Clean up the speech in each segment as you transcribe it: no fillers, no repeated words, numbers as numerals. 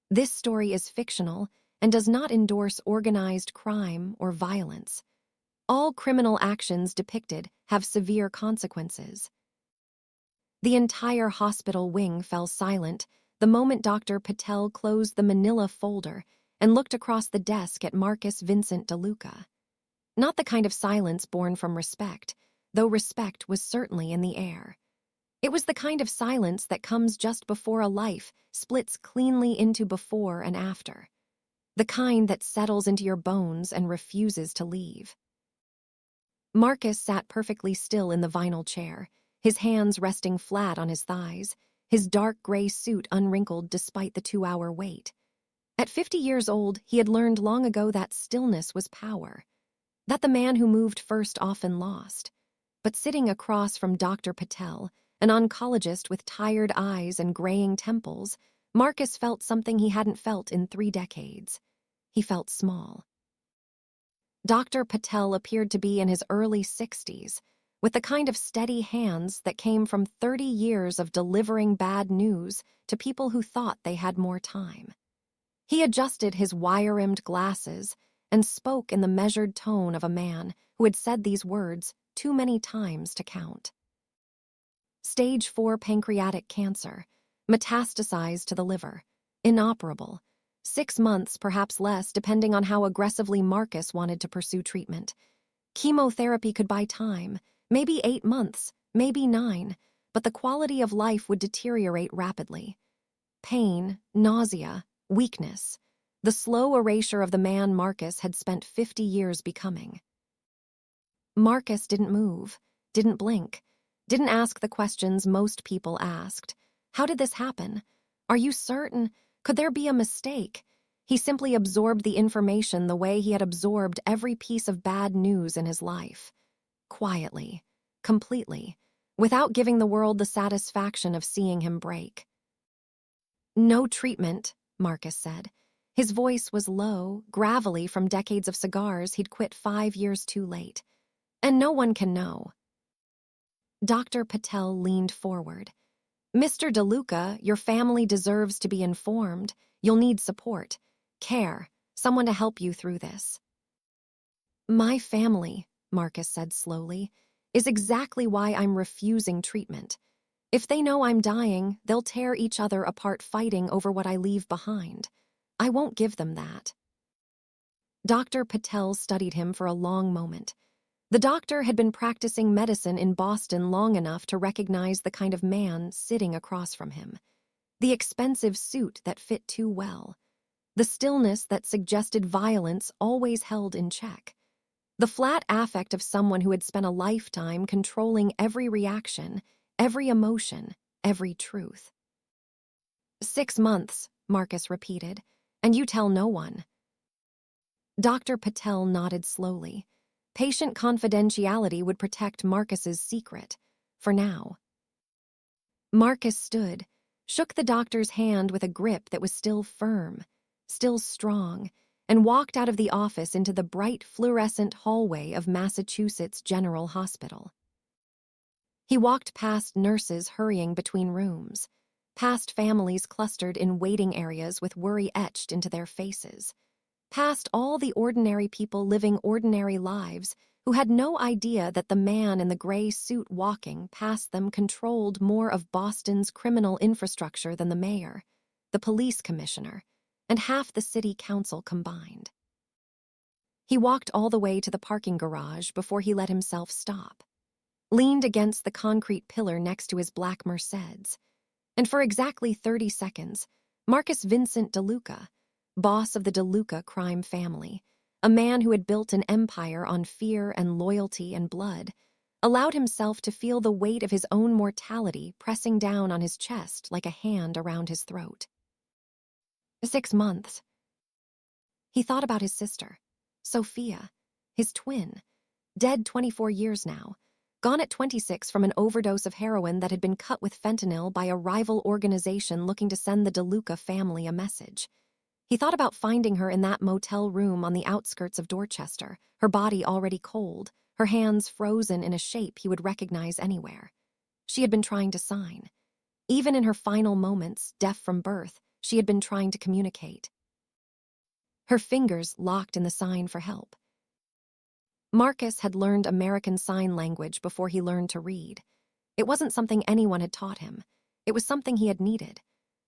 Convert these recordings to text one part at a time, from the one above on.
This story is fictional and does not endorse organized crime or violence. All criminal actions depicted have severe consequences. The entire hospital wing fell silent the moment Dr. Patel closed the manila folder and looked across the desk at Marcus Vincent DeLuca. Not the kind of silence born from respect, though respect was certainly in the air. It was the kind of silence that comes just before a life splits cleanly into before and after. The kind that settles into your bones and refuses to leave. Marcus sat perfectly still in the vinyl chair, his hands resting flat on his thighs, his dark gray suit unwrinkled despite the 2-hour wait. At 50 years old, he had learned long ago that stillness was power, that the man who moved first often lost. But sitting across from Dr. Patel, an oncologist with tired eyes and graying temples, Marcus felt something he hadn't felt in 3 decades. He felt small. Dr. Patel appeared to be in his early 60s, with the kind of steady hands that came from 30 years of delivering bad news to people who thought they had more time. He adjusted his wire-rimmed glasses and spoke in the measured tone of a man who had said these words too many times to count. Stage 4 pancreatic cancer, metastasized to the liver, inoperable. 6 months, perhaps less, depending on how aggressively Marcus wanted to pursue treatment. Chemotherapy could buy time, maybe 8 months, maybe 9, but the quality of life would deteriorate rapidly. Pain, nausea, weakness, the slow erasure of the man Marcus had spent 50 years becoming. Marcus didn't move, didn't blink, didn't ask the questions most people asked. How did this happen? Are you certain? Could there be a mistake? He simply absorbed the information the way he had absorbed every piece of bad news in his life. Quietly, completely, without giving the world the satisfaction of seeing him break. No treatment, Marcus said. His voice was low, gravelly from decades of cigars he'd quit 5 years too late. And no one can know. Dr. Patel leaned forward. Mr. DeLuca, your family deserves to be informed. You'll need support, care, someone to help you through this. My family, Marcus said slowly, is exactly why I'm refusing treatment. If they know I'm dying, they'll tear each other apart fighting over what I leave behind. I won't give them that. Dr. Patel studied him for a long moment. The doctor had been practicing medicine in Boston long enough to recognize the kind of man sitting across from him. The expensive suit that fit too well. The stillness that suggested violence always held in check. The flat affect of someone who had spent a lifetime controlling every reaction, every emotion, every truth. 6 months, Marcus repeated, and you tell no one. Dr. Patel nodded slowly. Patient confidentiality would protect Marcus's secret, for now. Marcus stood, shook the doctor's hand with a grip that was still firm, still strong, and walked out of the office into the bright fluorescent hallway of Massachusetts General Hospital. He walked past nurses hurrying between rooms, past families clustered in waiting areas with worry etched into their faces, past all the ordinary people living ordinary lives who had no idea that the man in the gray suit walking past them controlled more of Boston's criminal infrastructure than the mayor, the police commissioner, and half the city council combined. He walked all the way to the parking garage before he let himself stop, leaned against the concrete pillar next to his black Mercedes, and for exactly 30 seconds, Marcus Vincent DeLuca, boss of the DeLuca crime family, a man who had built an empire on fear and loyalty and blood, allowed himself to feel the weight of his own mortality pressing down on his chest like a hand around his throat. 6 months. He thought about his sister, Sophia, his twin, dead 24 years now, gone at 26 from an overdose of heroin that had been cut with fentanyl by a rival organization looking to send the DeLuca family a message. He thought about finding her in that motel room on the outskirts of Dorchester, her body already cold, her hands frozen in a shape he would recognize anywhere. She had been trying to sign. Even in her final moments, deaf from birth, she had been trying to communicate. Her fingers locked in the sign for help. Marcus had learned American Sign Language before he learned to read. It wasn't something anyone had taught him. It was something he had needed.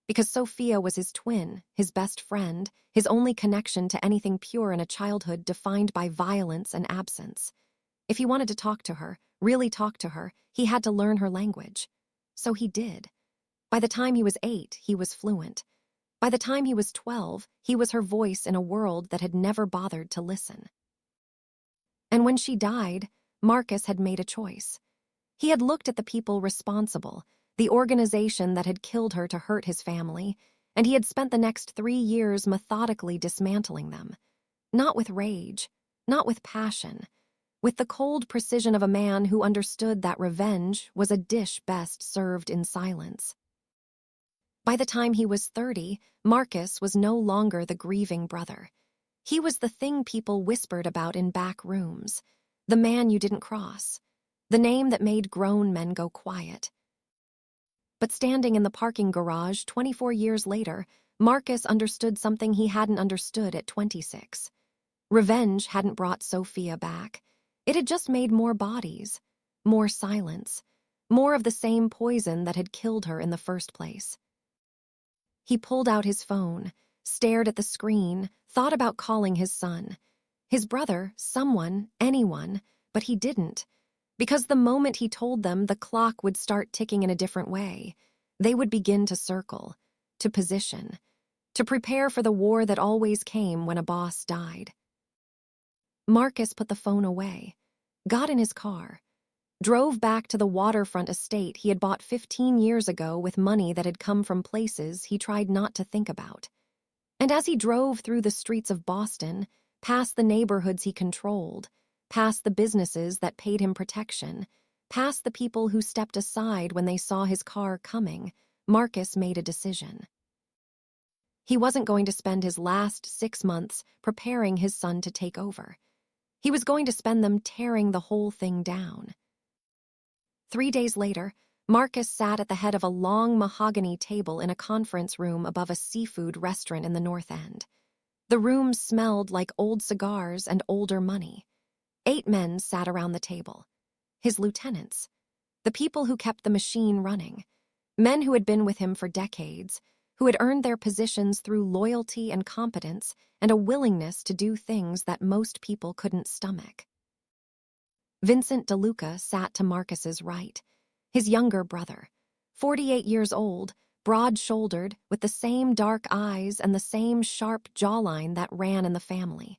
Because Sophia was his twin, his best friend, his only connection to anything pure in a childhood defined by violence and absence. If he wanted to talk to her, really talk to her, he had to learn her language. So he did. By the time he was 8, he was fluent. By the time he was 12, he was her voice in a world that had never bothered to listen. And when she died, Marcus had made a choice. He had looked at the people responsible, the organization that had killed her to hurt his family, and he had spent the next 3 years methodically dismantling them. Not with rage, not with passion, with the cold precision of a man who understood that revenge was a dish best served in silence. By the time he was 30, Marcus was no longer the grieving brother. He was the thing people whispered about in back rooms, the man you didn't cross, the name that made grown men go quiet. But standing in the parking garage 24 years later, Marcus understood something he hadn't understood at 26. Revenge hadn't brought Sophia back. It had just made more bodies, more silence, more of the same poison that had killed her in the first place. He pulled out his phone, stared at the screen, thought about calling his son. His brother, someone, anyone, but he didn't. Because the moment he told them, the clock would start ticking in a different way. They would begin to circle, to position, to prepare for the war that always came when a boss died. Marcus put the phone away, got in his car, drove back to the waterfront estate he had bought 15 years ago with money that had come from places he tried not to think about. And as he drove through the streets of Boston, past the neighborhoods he controlled, past the businesses that paid him protection, past the people who stepped aside when they saw his car coming, Marcus made a decision. He wasn't going to spend his last 6 months preparing his son to take over. He was going to spend them tearing the whole thing down. 3 days later, Marcus sat at the head of a long mahogany table in a conference room above a seafood restaurant in the North End. The room smelled like old cigars and older money. 8 men sat around the table. His lieutenants. The people who kept the machine running. Men who had been with him for decades, who had earned their positions through loyalty and competence and a willingness to do things that most people couldn't stomach. Vincent DeLuca sat to Marcus's right, his younger brother, 48 years old, broad-shouldered, with the same dark eyes and the same sharp jawline that ran in the family.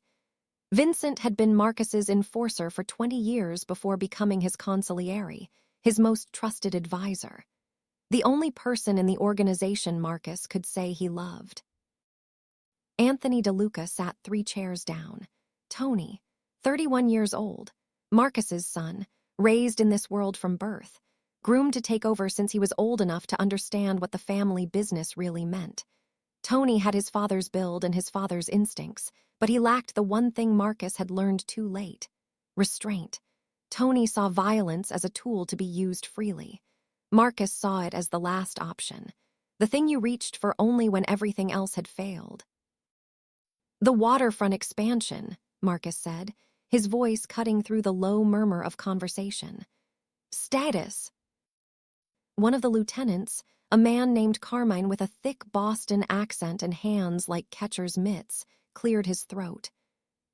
Vincent had been Marcus's enforcer for 20 years before becoming his consigliere, his most trusted advisor. The only person in the organization Marcus could say he loved. Anthony DeLuca sat 3 chairs down. Tony, 31 years old, Marcus's son, raised in this world from birth, groomed to take over since he was old enough to understand what the family business really meant. Tony had his father's build and his father's instincts, but he lacked the one thing Marcus had learned too late: restraint. Tony saw violence as a tool to be used freely. Marcus saw it as the last option, the thing you reached for only when everything else had failed. "The waterfront expansion," Marcus said, his voice cutting through the low murmur of conversation. "Status." One of the lieutenants, a man named Carmine with a thick Boston accent and hands like catcher's mitts, cleared his throat.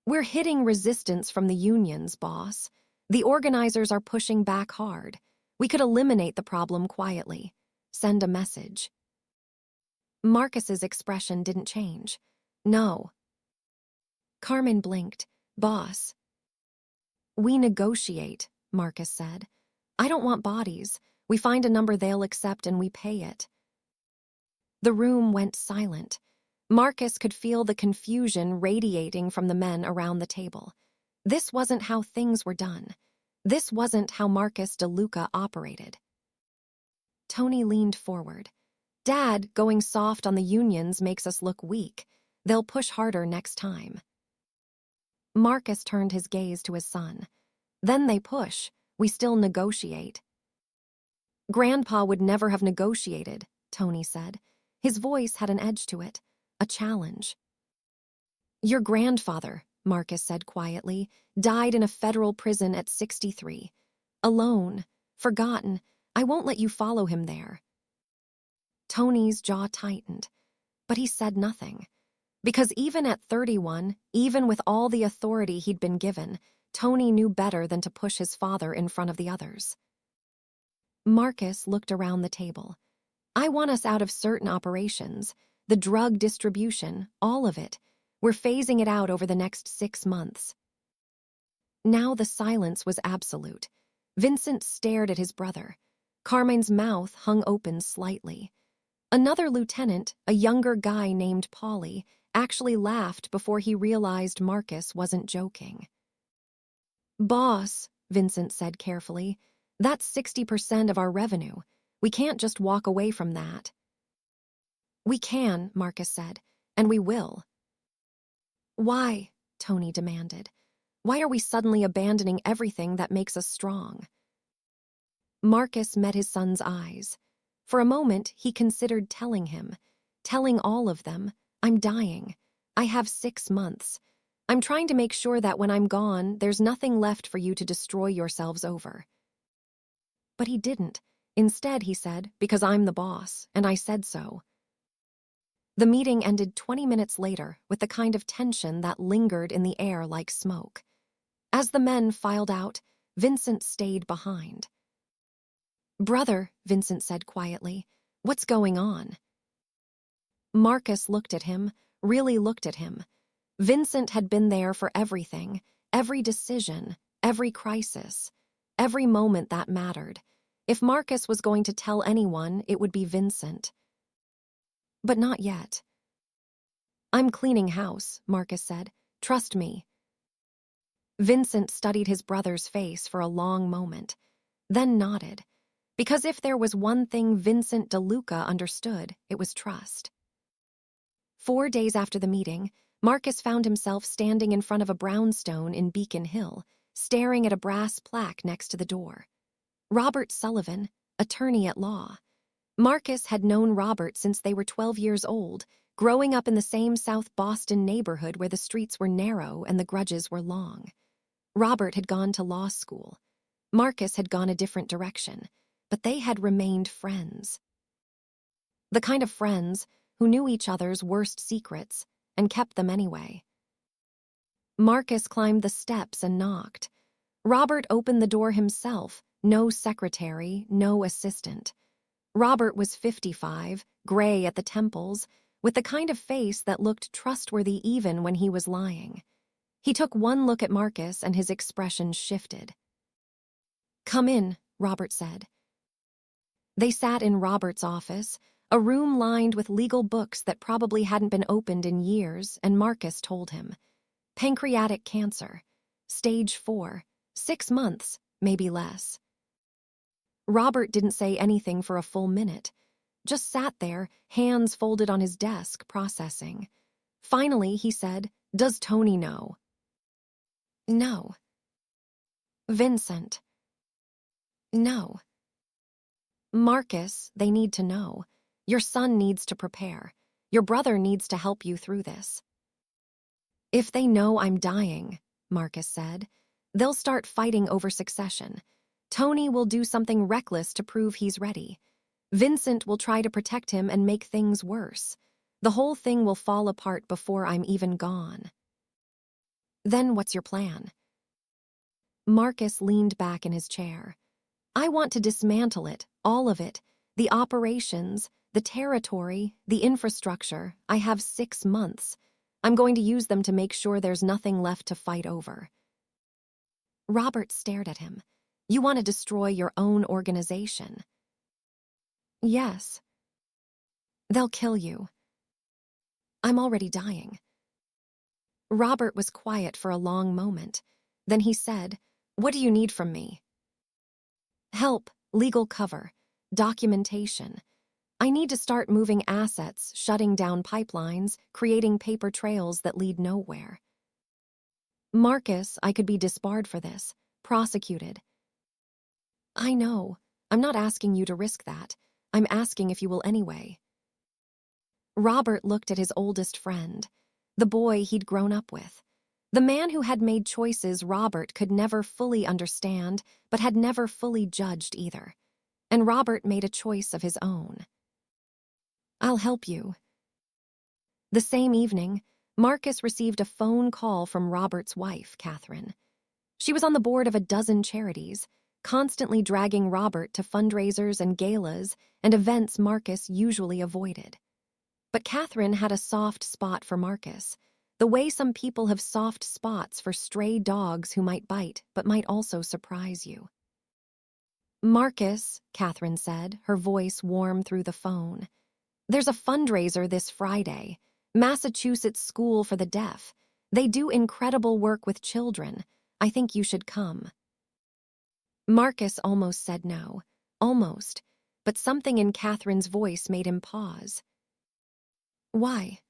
"We're hitting resistance from the unions, boss. The organizers are pushing back hard. We could eliminate the problem quietly. Send a message." Marcus's expression didn't change. "No." Carmine blinked. "Boss." "We negotiate," Marcus said. "I don't want bodies. We find a number they'll accept and we pay it." The room went silent. Marcus could feel the confusion radiating from the men around the table. This wasn't how things were done. This wasn't how Marcus DeLuca operated. Tony leaned forward. "Dad, going soft on the unions makes us look weak. They'll push harder next time." Marcus turned his gaze to his son. "Then they push. We still negotiate." "Grandpa would never have negotiated," Tony said. His voice had an edge to it, a challenge. Your grandfather, Marcus said quietly, died in a federal prison at 63. Alone, forgotten. I won't let you follow him there. Tony's jaw tightened, but he said nothing. Because even at 31, even with all the authority he'd been given, Tony knew better than to push his father in front of the others. Marcus looked around the table. I want us out of certain operations, the drug distribution, all of it. We're phasing it out over the next 6 months. Now the silence was absolute. Vincent stared at his brother. Carmine's mouth hung open slightly. Another lieutenant, a younger guy named Paulie, actually laughed before he realized Marcus wasn't joking. Boss, Vincent said carefully, that's 60% of our revenue. We can't just walk away from that. We can, Marcus said, and we will. Why? Tony demanded. Why are we suddenly abandoning everything that makes us strong? Marcus met his son's eyes. For a moment, he considered telling him, telling all of them, I'm dying. I have 6 months. I'm trying to make sure that when I'm gone, there's nothing left for you to destroy yourselves over. But he didn't. Instead, he said, because I'm the boss, and I said so. The meeting ended 20 minutes later with the kind of tension that lingered in the air like smoke. As the men filed out, Vincent stayed behind. Brother, Vincent said quietly, what's going on? Marcus looked at him, really looked at him. Vincent had been there for everything, every decision, every crisis, every moment that mattered. If Marcus was going to tell anyone, it would be Vincent. But not yet. I'm cleaning house, Marcus said. Trust me. Vincent studied his brother's face for a long moment, then nodded. Because if there was one thing Vincent DeLuca understood, it was trust. 4 days after the meeting, Marcus found himself standing in front of a brownstone in Beacon Hill, staring at a brass plaque next to the door. Robert Sullivan, attorney at law. Marcus had known Robert since they were 12 years old, growing up in the same South Boston neighborhood where the streets were narrow and the grudges were long. Robert had gone to law school. Marcus had gone a different direction, but they had remained friends. The kind of friends who knew each other's worst secrets and kept them anyway. Marcus climbed the steps and knocked. Robert opened the door himself, no secretary, no assistant. Robert was 55, gray at the temples, with the kind of face that looked trustworthy even when he was lying. He took one look at Marcus and his expression shifted. Come in, Robert said. They sat in Robert's office, a room lined with legal books that probably hadn't been opened in years, and Marcus told him. Pancreatic cancer. Stage 4. 6 months, maybe less. Robert didn't say anything for a full minute. Just sat there, hands folded on his desk, processing. Finally, he said, Does Tony know? No. Vincent? No. Marcus, they need to know. Your son needs to prepare. Your brother needs to help you through this. If they know I'm dying, Marcus said, they'll start fighting over succession. Tony will do something reckless to prove he's ready. Vincent will try to protect him and make things worse. The whole thing will fall apart before I'm even gone. Then what's your plan? Marcus leaned back in his chair. I want to dismantle it, all of it. The operations, the territory, the infrastructure. I have 6 months. I'm going to use them to make sure there's nothing left to fight over. Robert stared at him. You want to destroy your own organization? Yes. They'll kill you. I'm already dying. Robert was quiet for a long moment. Then he said, What do you need from me? Help, legal cover, documentation. I need to start moving assets, shutting down pipelines, creating paper trails that lead nowhere. Marcus, I could be disbarred for this, prosecuted. I know. I'm not asking you to risk that. I'm asking if you will anyway. Robert looked at his oldest friend, the boy he'd grown up with, the man who had made choices Robert could never fully understand, but had never fully judged either. And Robert made a choice of his own. "I'll help you." The same evening, Marcus received a phone call from Robert's wife, Catherine. She was on the board of a dozen charities, constantly dragging Robert to fundraisers and galas and events Marcus usually avoided. But Catherine had a soft spot for Marcus, the way some people have soft spots for stray dogs who might bite but might also surprise you. "Marcus," Catherine said, her voice warm through the phone, "there's a fundraiser this Friday, Massachusetts School for the Deaf. They do incredible work with children. I think you should come." Marcus almost said no, almost, but something in Catherine's voice made him pause. "Why?"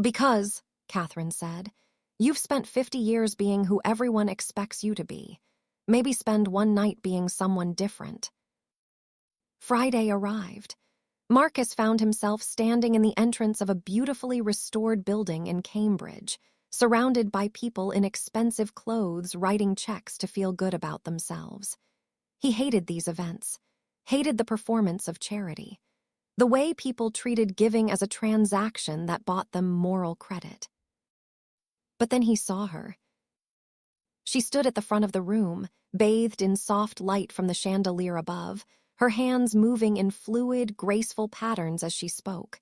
"Because," Catherine said, "you've spent 50 years being who everyone expects you to be. Maybe spend one night being someone different." Friday arrived. Marcus found himself standing in the entrance of a beautifully restored building in Cambridge, surrounded by people in expensive clothes writing checks to feel good about themselves. He hated these events, hated the performance of charity, the way people treated giving as a transaction that bought them moral credit. But then he saw her. She stood at the front of the room, bathed in soft light from the chandelier above, her hands moving in fluid, graceful patterns as she spoke.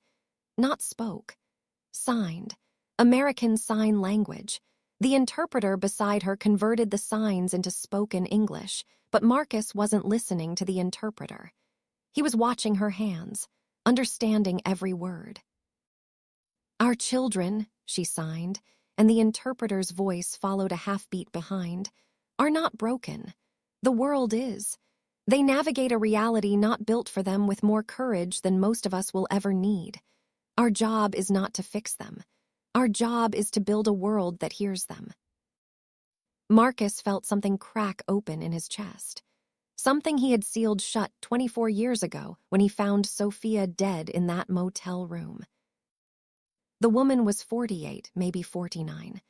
Not spoke. Signed. American Sign Language. The interpreter beside her converted the signs into spoken English, but Marcus wasn't listening to the interpreter. He was watching her hands, understanding every word. "Our children," she signed, and the interpreter's voice followed a half-beat behind, "are not broken. The world is. They navigate a reality not built for them with more courage than most of us will ever need. Our job is not to fix them. Our job is to build a world that hears them." Marcus felt something crack open in his chest. Something he had sealed shut 24 years ago when he found Sophia dead in that motel room. The woman was 48, maybe 49.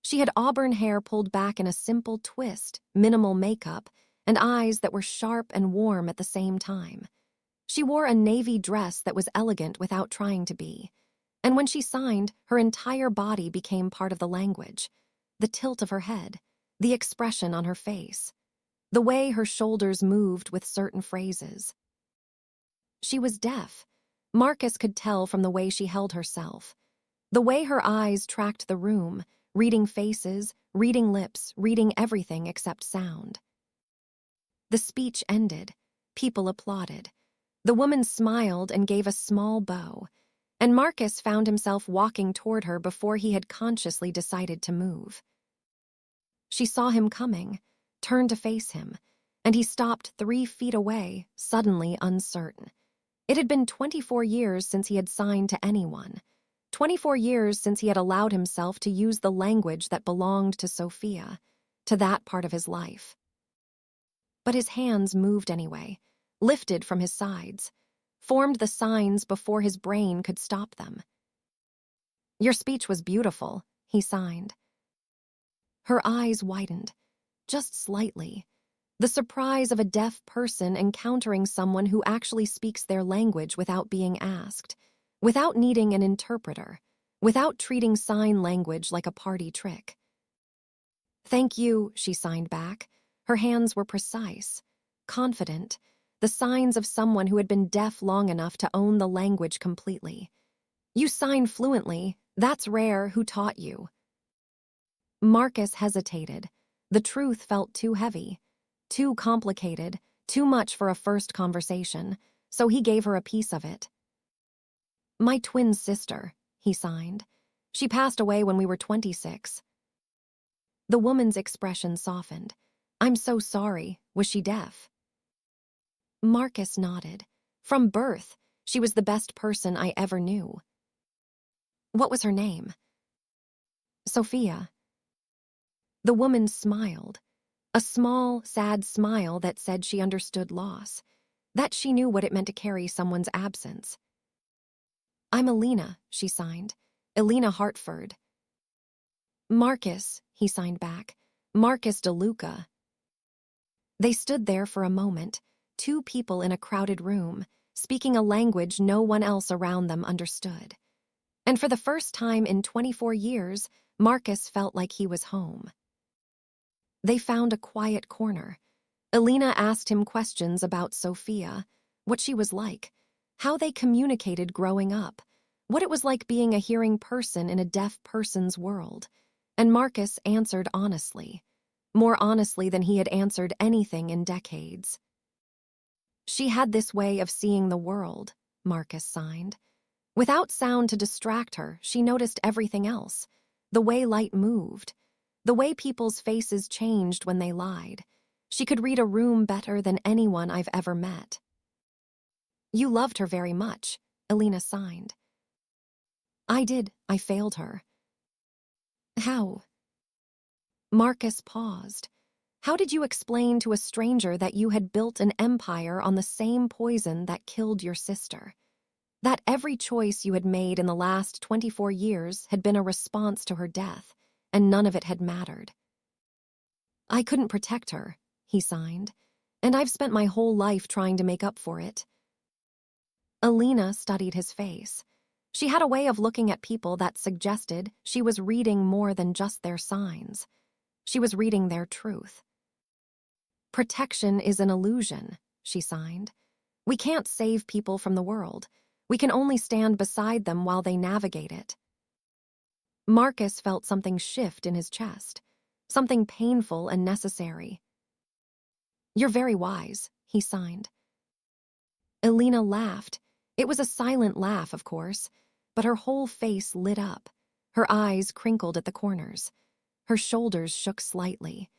She had auburn hair pulled back in a simple twist, minimal makeup, and eyes that were sharp and warm at the same time. She wore a navy dress that was elegant without trying to be. And when she signed, her entire body became part of the language. The tilt of her head, the expression on her face, the way her shoulders moved with certain phrases. She was deaf. Marcus could tell from the way she held herself. The way her eyes tracked the room, reading faces, reading lips, reading everything except sound. The speech ended. People applauded. The woman smiled and gave a small bow, and Marcus found himself walking toward her before he had consciously decided to move. She saw him coming, turned to face him, and he stopped 3 feet away, suddenly uncertain. It had been 24 years since he had signed to anyone. 24 years since he had allowed himself to use the language that belonged to Sophia, to that part of his life. But his hands moved anyway, lifted from his sides, formed the signs before his brain could stop them. "Your speech was beautiful," he signed. Her eyes widened, just slightly. The surprise of a deaf person encountering someone who actually speaks their language without being asked, without needing an interpreter, without treating sign language like a party trick. "Thank you," she signed back. Her hands were precise, confident, the signs of someone who had been deaf long enough to own the language completely. "You sign fluently. That's rare. Who taught you?" Marcus hesitated. The truth felt too heavy, too complicated, too much for a first conversation, so he gave her a piece of it. "My twin sister," he signed. "She passed away when we were 26. The woman's expression softened. "I'm so sorry. Was she deaf?" Marcus nodded. "From birth, she was the best person I ever knew." "What was her name?" "Sophia." The woman smiled. A small, sad smile that said she understood loss, that she knew what it meant to carry someone's absence. I'm Elena, she signed. Elena Hartford. Marcus, he signed back. Marcus DeLuca. They stood there for a moment, two people in a crowded room, speaking a language no one else around them understood. And for the first time in 24 years, Marcus felt like he was home. They found a quiet corner. Elena asked him questions about Sophia, what she was like, how they communicated growing up, what it was like being a hearing person in a deaf person's world. And Marcus answered honestly, more honestly than he had answered anything in decades. She had this way of seeing the world, Marcus signed. Without sound to distract her, she noticed everything else. The way light moved, the way people's faces changed when they lied. She could read a room better than anyone I've ever met. You loved her very much, Elena signed. I did. I failed her. How? Marcus paused. How did you explain to a stranger that you had built an empire on the same poison that killed your sister? That every choice you had made in the last 24 years had been a response to her death, and none of it had mattered. I couldn't protect her, he signed, and I've spent my whole life trying to make up for it. Elena studied his face. She had a way of looking at people that suggested she was reading more than just their signs. She was reading their truth. Protection is an illusion, she signed. We can't save people from the world. We can only stand beside them while they navigate it. Marcus felt something shift in his chest, something painful and necessary. You're very wise, he signed. Elena laughed. It was a silent laugh, of course, but her whole face lit up. Her eyes crinkled at the corners. Her shoulders shook slightly.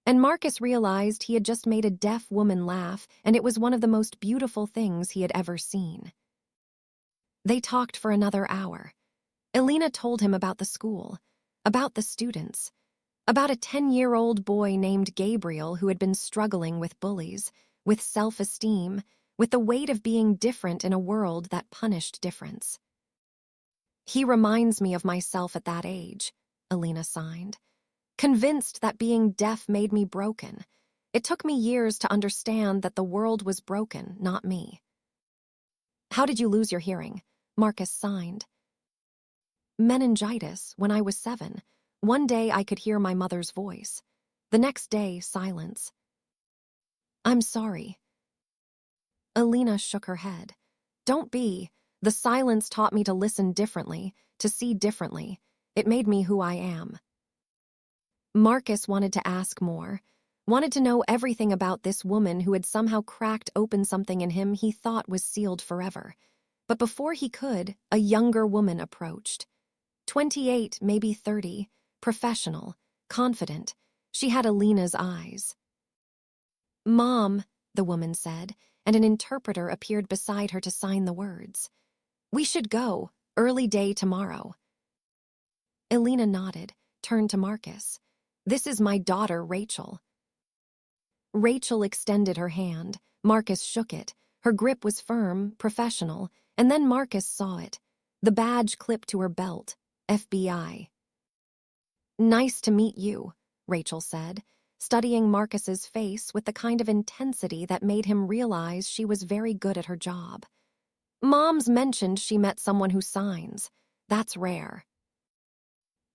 And Marcus realized he had just made a deaf woman laugh, and it was one of the most beautiful things he had ever seen. They talked for another hour. Elena told him about the school, about the students, about a 10-year-old boy named Gabriel who had been struggling with bullies, with self-esteem, with the weight of being different in a world that punished difference. He reminds me of myself at that age, Elena signed. Convinced that being deaf made me broken. It took me years to understand that the world was broken, not me. How did you lose your hearing? Marcus signed. Meningitis, when I was 7. One day I could hear my mother's voice. The next day, silence. I'm sorry. Elena shook her head. Don't be. The silence taught me to listen differently, to see differently. It made me who I am. Marcus wanted to ask more, wanted to know everything about this woman who had somehow cracked open something in him he thought was sealed forever. But before he could, a younger woman approached. 28, maybe 30, professional, confident. She had Elena's eyes. Mom, the woman said, and an interpreter appeared beside her to sign the words. We should go, early day tomorrow. Elena nodded, turned to Marcus. This is my daughter, Rachel. Rachel extended her hand. Marcus shook it. Her grip was firm, professional, and then Marcus saw it. The badge clipped to her belt. FBI. Nice to meet you, Rachel said, studying Marcus's face with the kind of intensity that made him realize she was very good at her job. Mom's mentioned she met someone who signs. That's rare.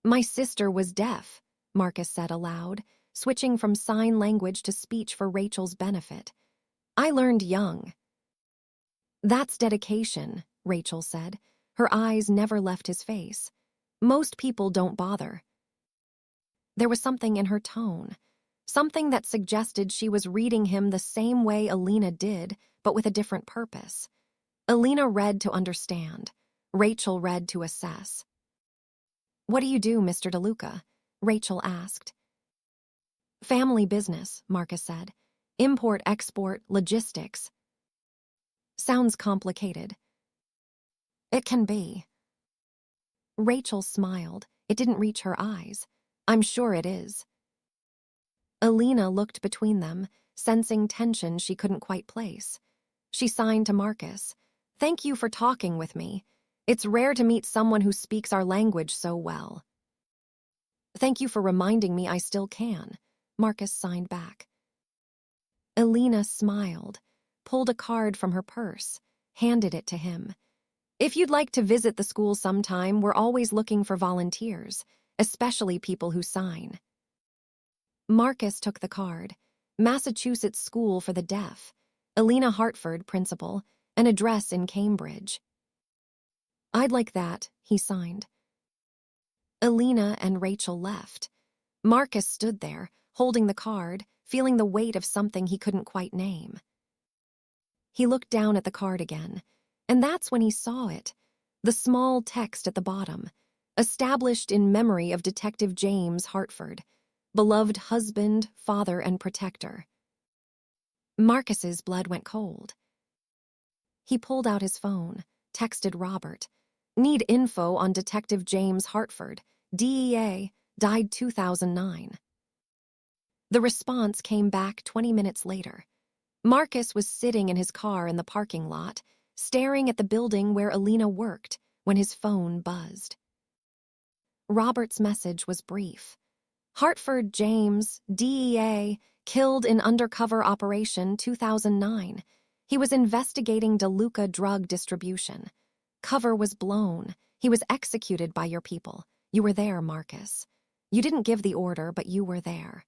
My sister was deaf, Marcus said aloud, switching from sign language to speech for Rachel's benefit. I learned young. That's dedication, Rachel said. Her eyes never left his face. Most people don't bother. There was something in her tone, something that suggested she was reading him the same way Elena did, but with a different purpose. Elena read to understand. Rachel read to assess. What do you do, Mr. DeLuca? Rachel asked. Family business, Marcus said. Import, export, logistics. Sounds complicated. It can be. Rachel smiled. It didn't reach her eyes. I'm sure it is. Elena looked between them, sensing tension she couldn't quite place. She signed to Marcus. Thank you for talking with me. It's rare to meet someone who speaks our language so well. Thank you for reminding me I still can, Marcus signed back. Elena smiled, pulled a card from her purse, handed it to him. If you'd like to visit the school sometime, we're always looking for volunteers, especially people who sign. Marcus took the card. Massachusetts School for the Deaf. Elena Hartford, principal, an address in Cambridge. I'd like that, he signed. Elena and Rachel left. Marcus stood there, holding the card, feeling the weight of something he couldn't quite name. He looked down at the card again, and that's when he saw it. The small text at the bottom. Established in memory of Detective James Hartford, beloved husband, father, and protector. Marcus's blood went cold. He pulled out his phone, texted Robert. Need info on Detective James Hartford, DEA, died 2009. The response came back 20 minutes later. Marcus was sitting in his car in the parking lot, staring at the building where Elena worked, when his phone buzzed. Robert's message was brief. Hartford James, DEA, killed in undercover operation 2009. He was investigating DeLuca drug distribution. Cover was blown. He was executed by your people. You were there, Marcus. You didn't give the order, but you were there.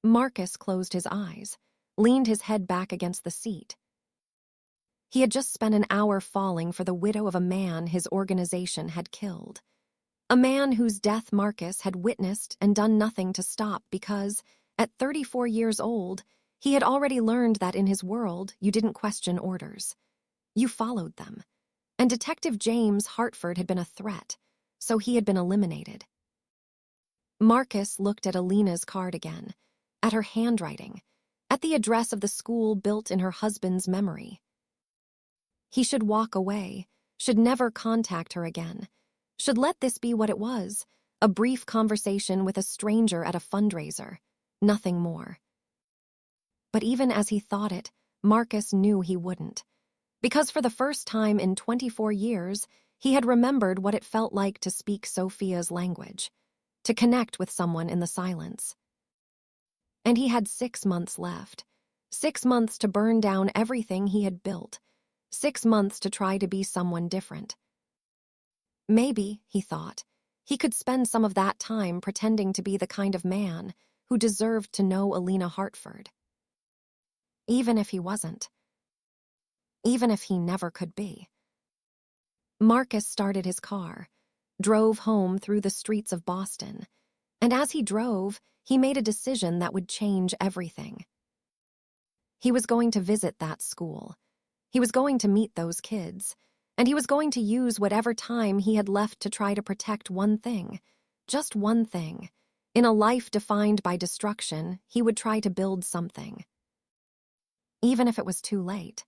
Marcus closed his eyes, leaned his head back against the seat. He had just spent an hour falling for the widow of a man his organization had killed. A man whose death Marcus had witnessed and done nothing to stop because, at 34 years old, he had already learned that in his world you didn't question orders. You followed them. And Detective James Hartford had been a threat, so he had been eliminated. Marcus looked at Elena's card again, at her handwriting, at the address of the school built in her husband's memory. He should walk away, should never contact her again, should let this be what it was, a brief conversation with a stranger at a fundraiser, nothing more. But even as he thought it, Marcus knew he wouldn't. Because for the first time in 24 years, he had remembered what it felt like to speak Sophia's language, to connect with someone in the silence. And he had 6 months left. 6 months to burn down everything he had built. 6 months to try to be someone different. Maybe, he thought, he could spend some of that time pretending to be the kind of man who deserved to know Elena Hartford. Even if he wasn't. Even if he never could be. Marcus started his car, drove home through the streets of Boston, and as he drove, he made a decision that would change everything. He was going to visit that school. He was going to meet those kids, and he was going to use whatever time he had left to try to protect one thing, just one thing. In a life defined by destruction, he would try to build something. Even if it was too late.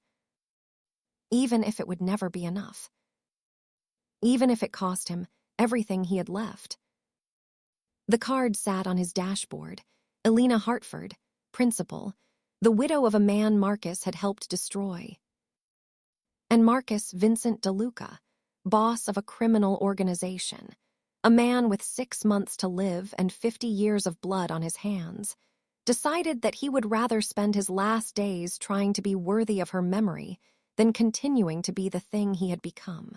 Even if it would never be enough. Even if it cost him everything he had left. The card sat on his dashboard. Elena Hartford, principal, the widow of a man Marcus had helped destroy. And Marcus Vincent DeLuca, boss of a criminal organization, a man with 6 months to live and 50 years of blood on his hands, decided that he would rather spend his last days trying to be worthy of her memory than continuing to be the thing he had become.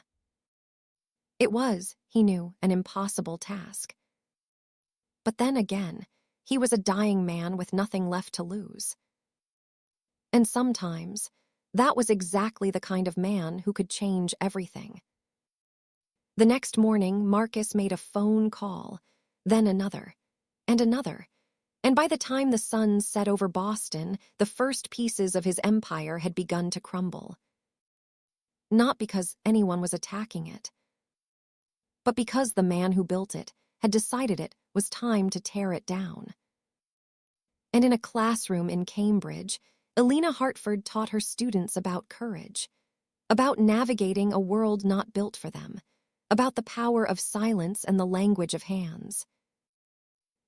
It was, he knew, an impossible task. But then again, he was a dying man with nothing left to lose. And sometimes, that was exactly the kind of man who could change everything. The next morning, Marcus made a phone call, then another, and another. And by the time the sun set over Boston, the first pieces of his empire had begun to crumble. Not because anyone was attacking it, but because the man who built it had decided it was time to tear it down. And in a classroom in Cambridge, Elena Hartford taught her students about courage, about navigating a world not built for them, about the power of silence and the language of hands.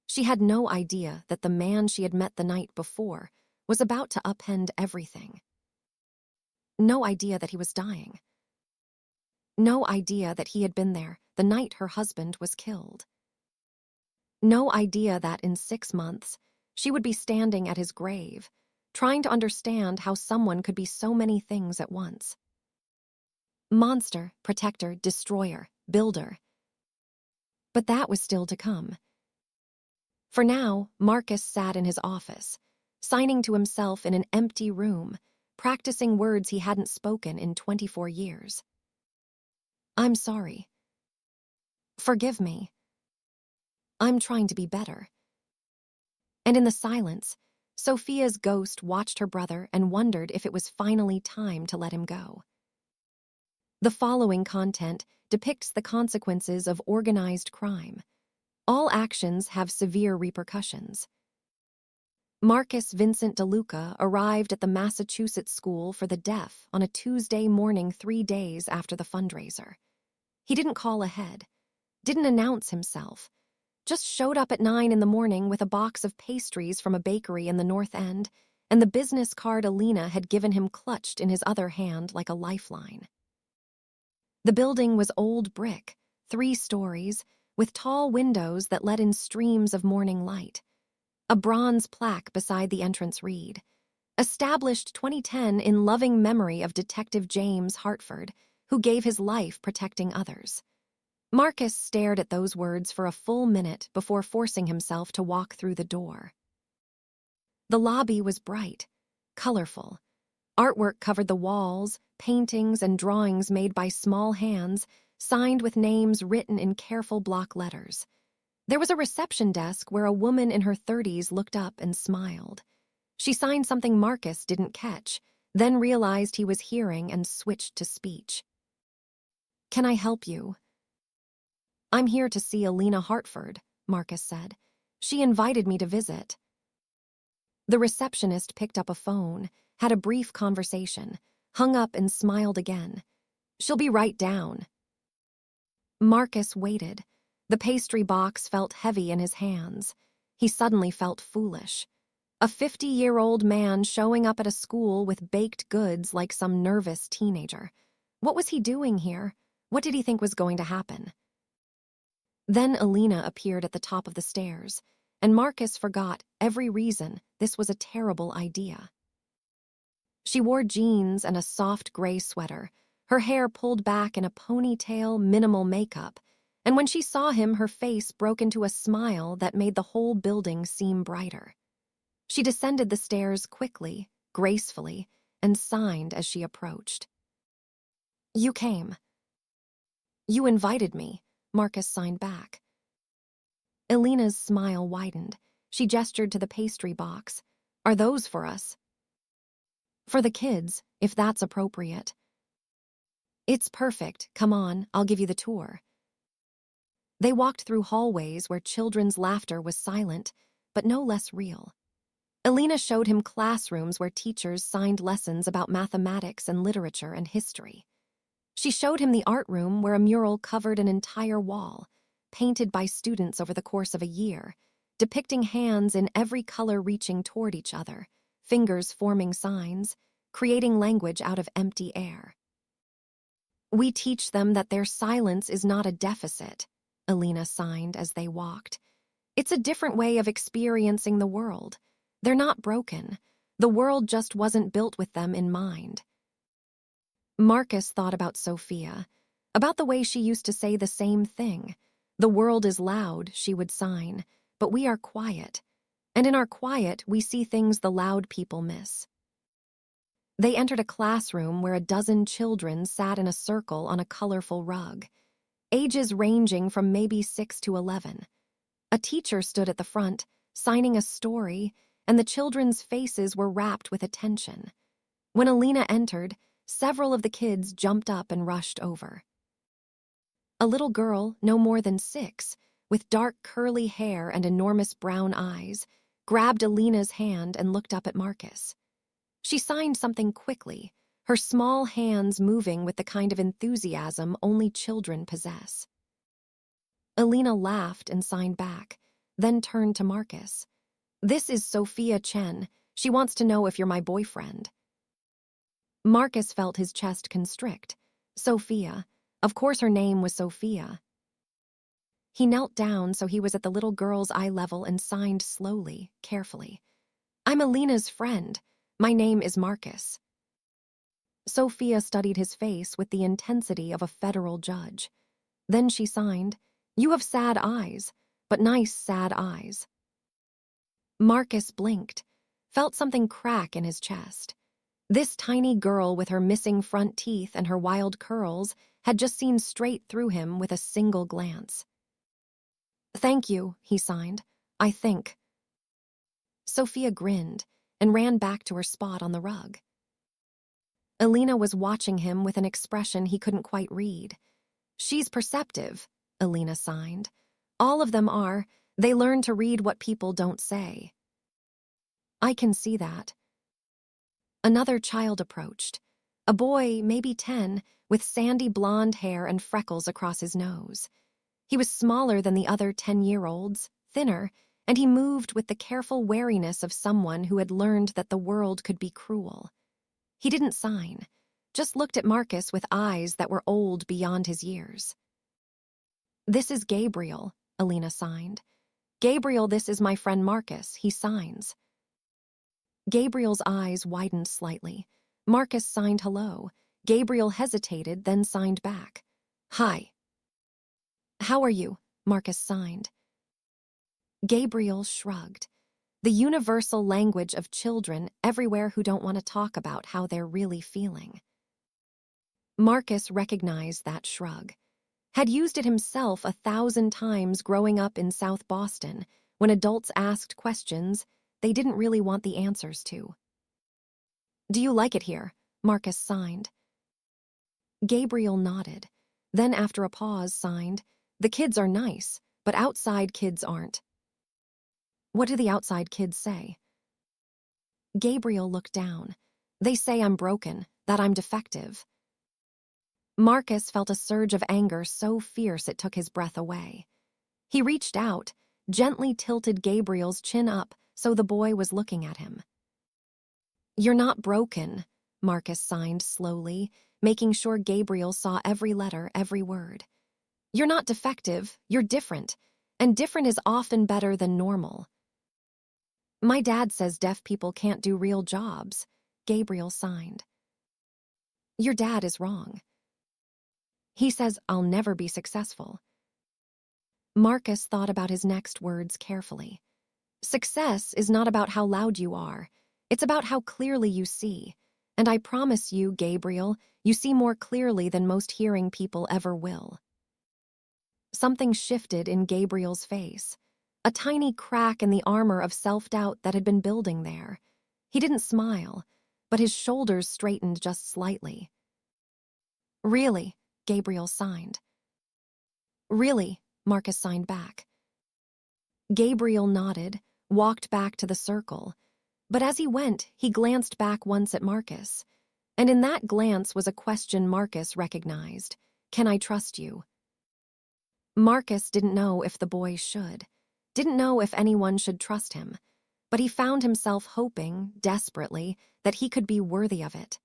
She had no idea that the man she had met the night before was about to upend everything. No idea that he was dying. No idea that he had been there the night her husband was killed. No idea that in 6 months, she would be standing at his grave, trying to understand how someone could be so many things at once. Monster, protector, destroyer, builder. But that was still to come. For now, Marcus sat in his office, signing to himself in an empty room, practicing words he hadn't spoken in 24 years. I'm sorry. Forgive me. I'm trying to be better. And in the silence, Sophia's ghost watched her brother and wondered if it was finally time to let him go. The following content depicts the consequences of organized crime. All actions have severe repercussions. Marcus Vincent DeLuca arrived at the Massachusetts School for the Deaf on a Tuesday morning 3 days after the fundraiser. He didn't call ahead, didn't announce himself, just showed up at 9 in the morning with a box of pastries from a bakery in the North End and the business card Elena had given him clutched in his other hand like a lifeline. The building was old brick, 3 stories, with tall windows that let in streams of morning light. A bronze plaque beside the entrance read, "Established 2010 in loving memory of Detective James Hartford, who gave his life protecting others." Marcus stared at those words for a full minute before forcing himself to walk through the door. The lobby was bright, colorful. Artwork covered the walls, paintings and drawings made by small hands, signed with names written in careful block letters. There was a reception desk where a woman in her 30s looked up and smiled. She signed something Marcus didn't catch, then realized he was hearing and switched to speech. "Can I help you?" "I'm here to see Elena Hartford," Marcus said. "She invited me to visit." The receptionist picked up a phone, had a brief conversation, hung up and smiled again. "She'll be right down." Marcus waited. The pastry box felt heavy in his hands. He suddenly felt foolish. A 50-year-old man showing up at a school with baked goods like some nervous teenager. What was he doing here? What did he think was going to happen? Then Elena appeared at the top of the stairs, and Marcus forgot every reason this was a terrible idea. She wore jeans and a soft gray sweater, her hair pulled back in a ponytail, minimal makeup, and when she saw him, her face broke into a smile that made the whole building seem brighter. She descended the stairs quickly, gracefully, and signed as she approached. "You came." "You invited me," Marcus signed back. Elena's smile widened. She gestured to the pastry box. "Are those for us?" "For the kids, if that's appropriate." "It's perfect. Come on, I'll give you the tour." They walked through hallways where children's laughter was silent, but no less real. Elena showed him classrooms where teachers signed lessons about mathematics and literature and history. She showed him the art room where a mural covered an entire wall, painted by students over the course of a year, depicting hands in every color reaching toward each other, fingers forming signs, creating language out of empty air. "We teach them that their silence is not a deficit," Elena signed as they walked. "It's a different way of experiencing the world. They're not broken. The world just wasn't built with them in mind." Marcus thought about Sophia, about the way she used to say the same thing. "The world is loud," she would sign, "but we are quiet. And in our quiet, we see things the loud people miss." They entered a classroom where a dozen children sat in a circle on a colorful rug, ages ranging from maybe 6 to 11. A teacher stood at the front, signing a story, and the children's faces were rapt with attention. When Elena entered, several of the kids jumped up and rushed over. A little girl, no more than 6, with dark curly hair and enormous brown eyes, grabbed Elena's hand and looked up at Marcus. She signed something quickly, her small hands moving with the kind of enthusiasm only children possess. Elena laughed and signed back, then turned to Marcus. "This is Sophia Chen. She wants to know if you're my boyfriend." Marcus felt his chest constrict. Sophia, Of course her name was Sophia. He knelt down so he was at the little girl's eye level and signed slowly, carefully. I'm Elena's friend. My name is Marcus. Sophia studied his face with the intensity of a federal judge. Then she signed, You have sad eyes, but nice sad eyes. Marcus blinked, felt something crack in his chest. This tiny girl with her missing front teeth and her wild curls had just seen straight through him with a single glance. Thank you, he signed. I think. Sophia grinned and ran back to her spot on the rug. Elena was watching him with an expression he couldn't quite read. She's perceptive, Elena signed. All of them are. They learn to read what people don't say. I can see that. Another child approached. A boy, maybe 10, with sandy blonde hair and freckles across his nose. He was smaller than the other 10-year-olds, thinner, and he moved with the careful wariness of someone who had learned that the world could be cruel. He didn't sign, just looked at Marcus with eyes that were old beyond his years. This is Gabriel, Elena signed. Gabriel, this is my friend Marcus, he signs. Gabriel's eyes widened slightly. Marcus signed hello. Gabriel hesitated, then signed back. Hi. How are you? Marcus signed. Gabriel shrugged. The universal language of children everywhere who don't want to talk about how they're really feeling. Marcus recognized that shrug. Had used it himself 1,000 times growing up in South Boston when adults asked questions they didn't really want the answers to. Do you like it here? Marcus signed. Gabriel nodded, then after a pause signed, The kids are nice, but outside kids aren't. What do the outside kids say? Gabriel looked down. They say I'm broken, that I'm defective. Marcus felt a surge of anger so fierce it took his breath away. He reached out, gently tilted Gabriel's chin up so the boy was looking at him. You're not broken, Marcus signed slowly, making sure Gabriel saw every letter, every word. You're not defective, you're different, and different is often better than normal. My dad says deaf people can't do real jobs, Gabriel signed. Your dad is wrong. He says I'll never be successful. Marcus thought about his next words carefully. Success is not about how loud you are. It's about how clearly you see. And I promise you, Gabriel, you see more clearly than most hearing people ever will. Something shifted in Gabriel's face. A tiny crack in the armor of self-doubt that had been building there. He didn't smile, but his shoulders straightened just slightly. Really, Gabriel signed. Really, Marcus signed back. Gabriel nodded, walked back to the circle, but as he went, he glanced back once at Marcus, and in that glance was a question Marcus recognized. Can I trust you? Marcus didn't know if the boy should, didn't know if anyone should trust him, but he found himself hoping, desperately, that he could be worthy of it.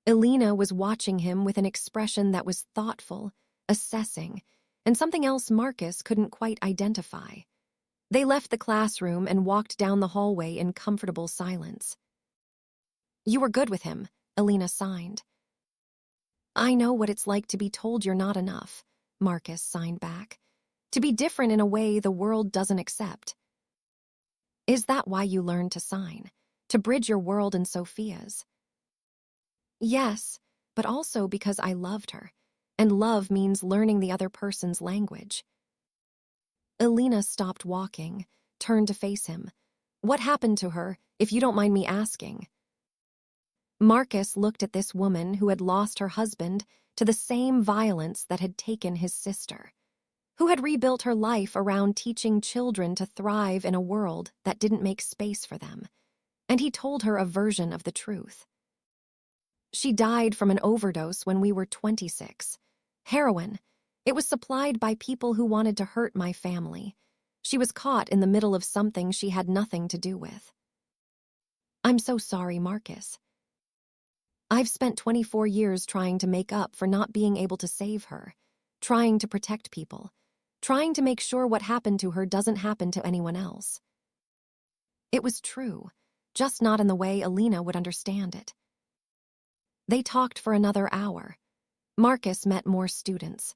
Elena was watching him with an expression that was thoughtful, assessing, and something else Marcus couldn't quite identify. They left the classroom and walked down the hallway in comfortable silence. You were good with him, Elena signed. I know what it's like to be told you're not enough, Marcus signed back. To be different in a way the world doesn't accept. Is that why you learned to sign? To bridge your world and Sophia's? Yes, but also because I loved her, and love means learning the other person's language. Elena stopped walking, turned to face him. What happened to her, if you don't mind me asking? Marcus looked at this woman who had lost her husband to the same violence that had taken his sister, who had rebuilt her life around teaching children to thrive in a world that didn't make space for them, and he told her a version of the truth. She died from an overdose when we were 26. Heroin. It was supplied by people who wanted to hurt my family. She was caught in the middle of something she had nothing to do with. I'm so sorry, Marcus. I've spent 24 years trying to make up for not being able to save her, trying to protect people, trying to make sure what happened to her doesn't happen to anyone else. It was true, just not in the way Elena would understand it. They talked for another hour. Marcus met more students,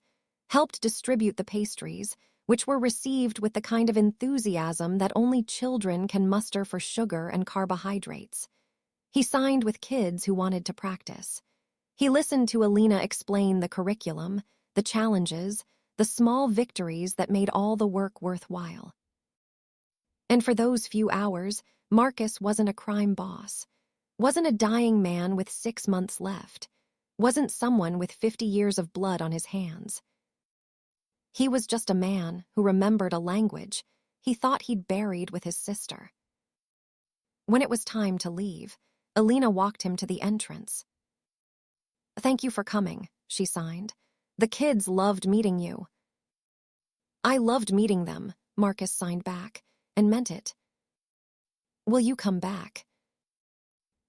helped distribute the pastries, which were received with the kind of enthusiasm that only children can muster for sugar and carbohydrates. He signed with kids who wanted to practice. He listened to Elena explain the curriculum, the challenges, the small victories that made all the work worthwhile. And for those few hours, Marcus wasn't a crime boss, wasn't a dying man with 6 months left, wasn't someone with 50 years of blood on his hands. He was just a man who remembered a language he thought he'd buried with his sister. When it was time to leave, Elena walked him to the entrance. "Thank you for coming," she signed. "The kids loved meeting you." "I loved meeting them," Marcus signed back, and meant it. "Will you come back?"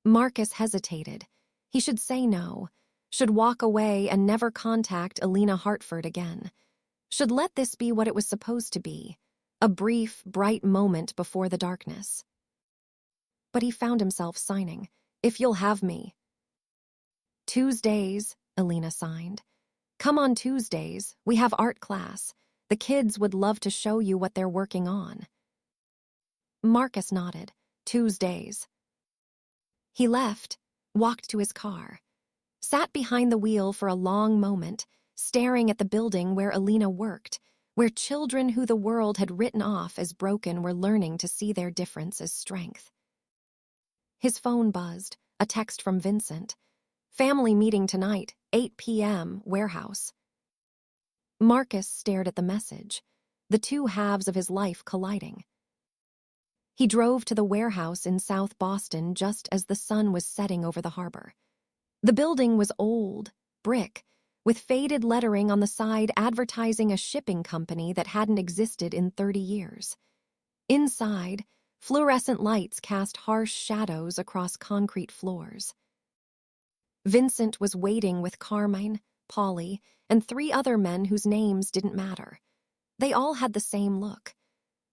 Marcus hesitated. He should say no, should walk away and never contact Elena Hartford again, should let this be what it was supposed to be, a brief, bright moment before the darkness. But he found himself signing, "If you'll have me." "Tuesdays," Elena signed. "Come on Tuesdays, we have art class. The kids would love to show you what they're working on." Marcus nodded. "Tuesdays." He left, walked to his car, sat behind the wheel for a long moment, staring at the building where Elena worked, where children who the world had written off as broken were learning to see their difference as strength. His phone buzzed, a text from Vincent. "Family meeting tonight, 8 p.m., warehouse." Marcus stared at the message, the two halves of his life colliding. He drove to the warehouse in South Boston just as the sun was setting over the harbor. The building was old, brick, with faded lettering on the side advertising a shipping company that hadn't existed in 30 years. Inside, fluorescent lights cast harsh shadows across concrete floors. Vincent was waiting with Carmine, Polly, and 3 other men whose names didn't matter. They all had the same look.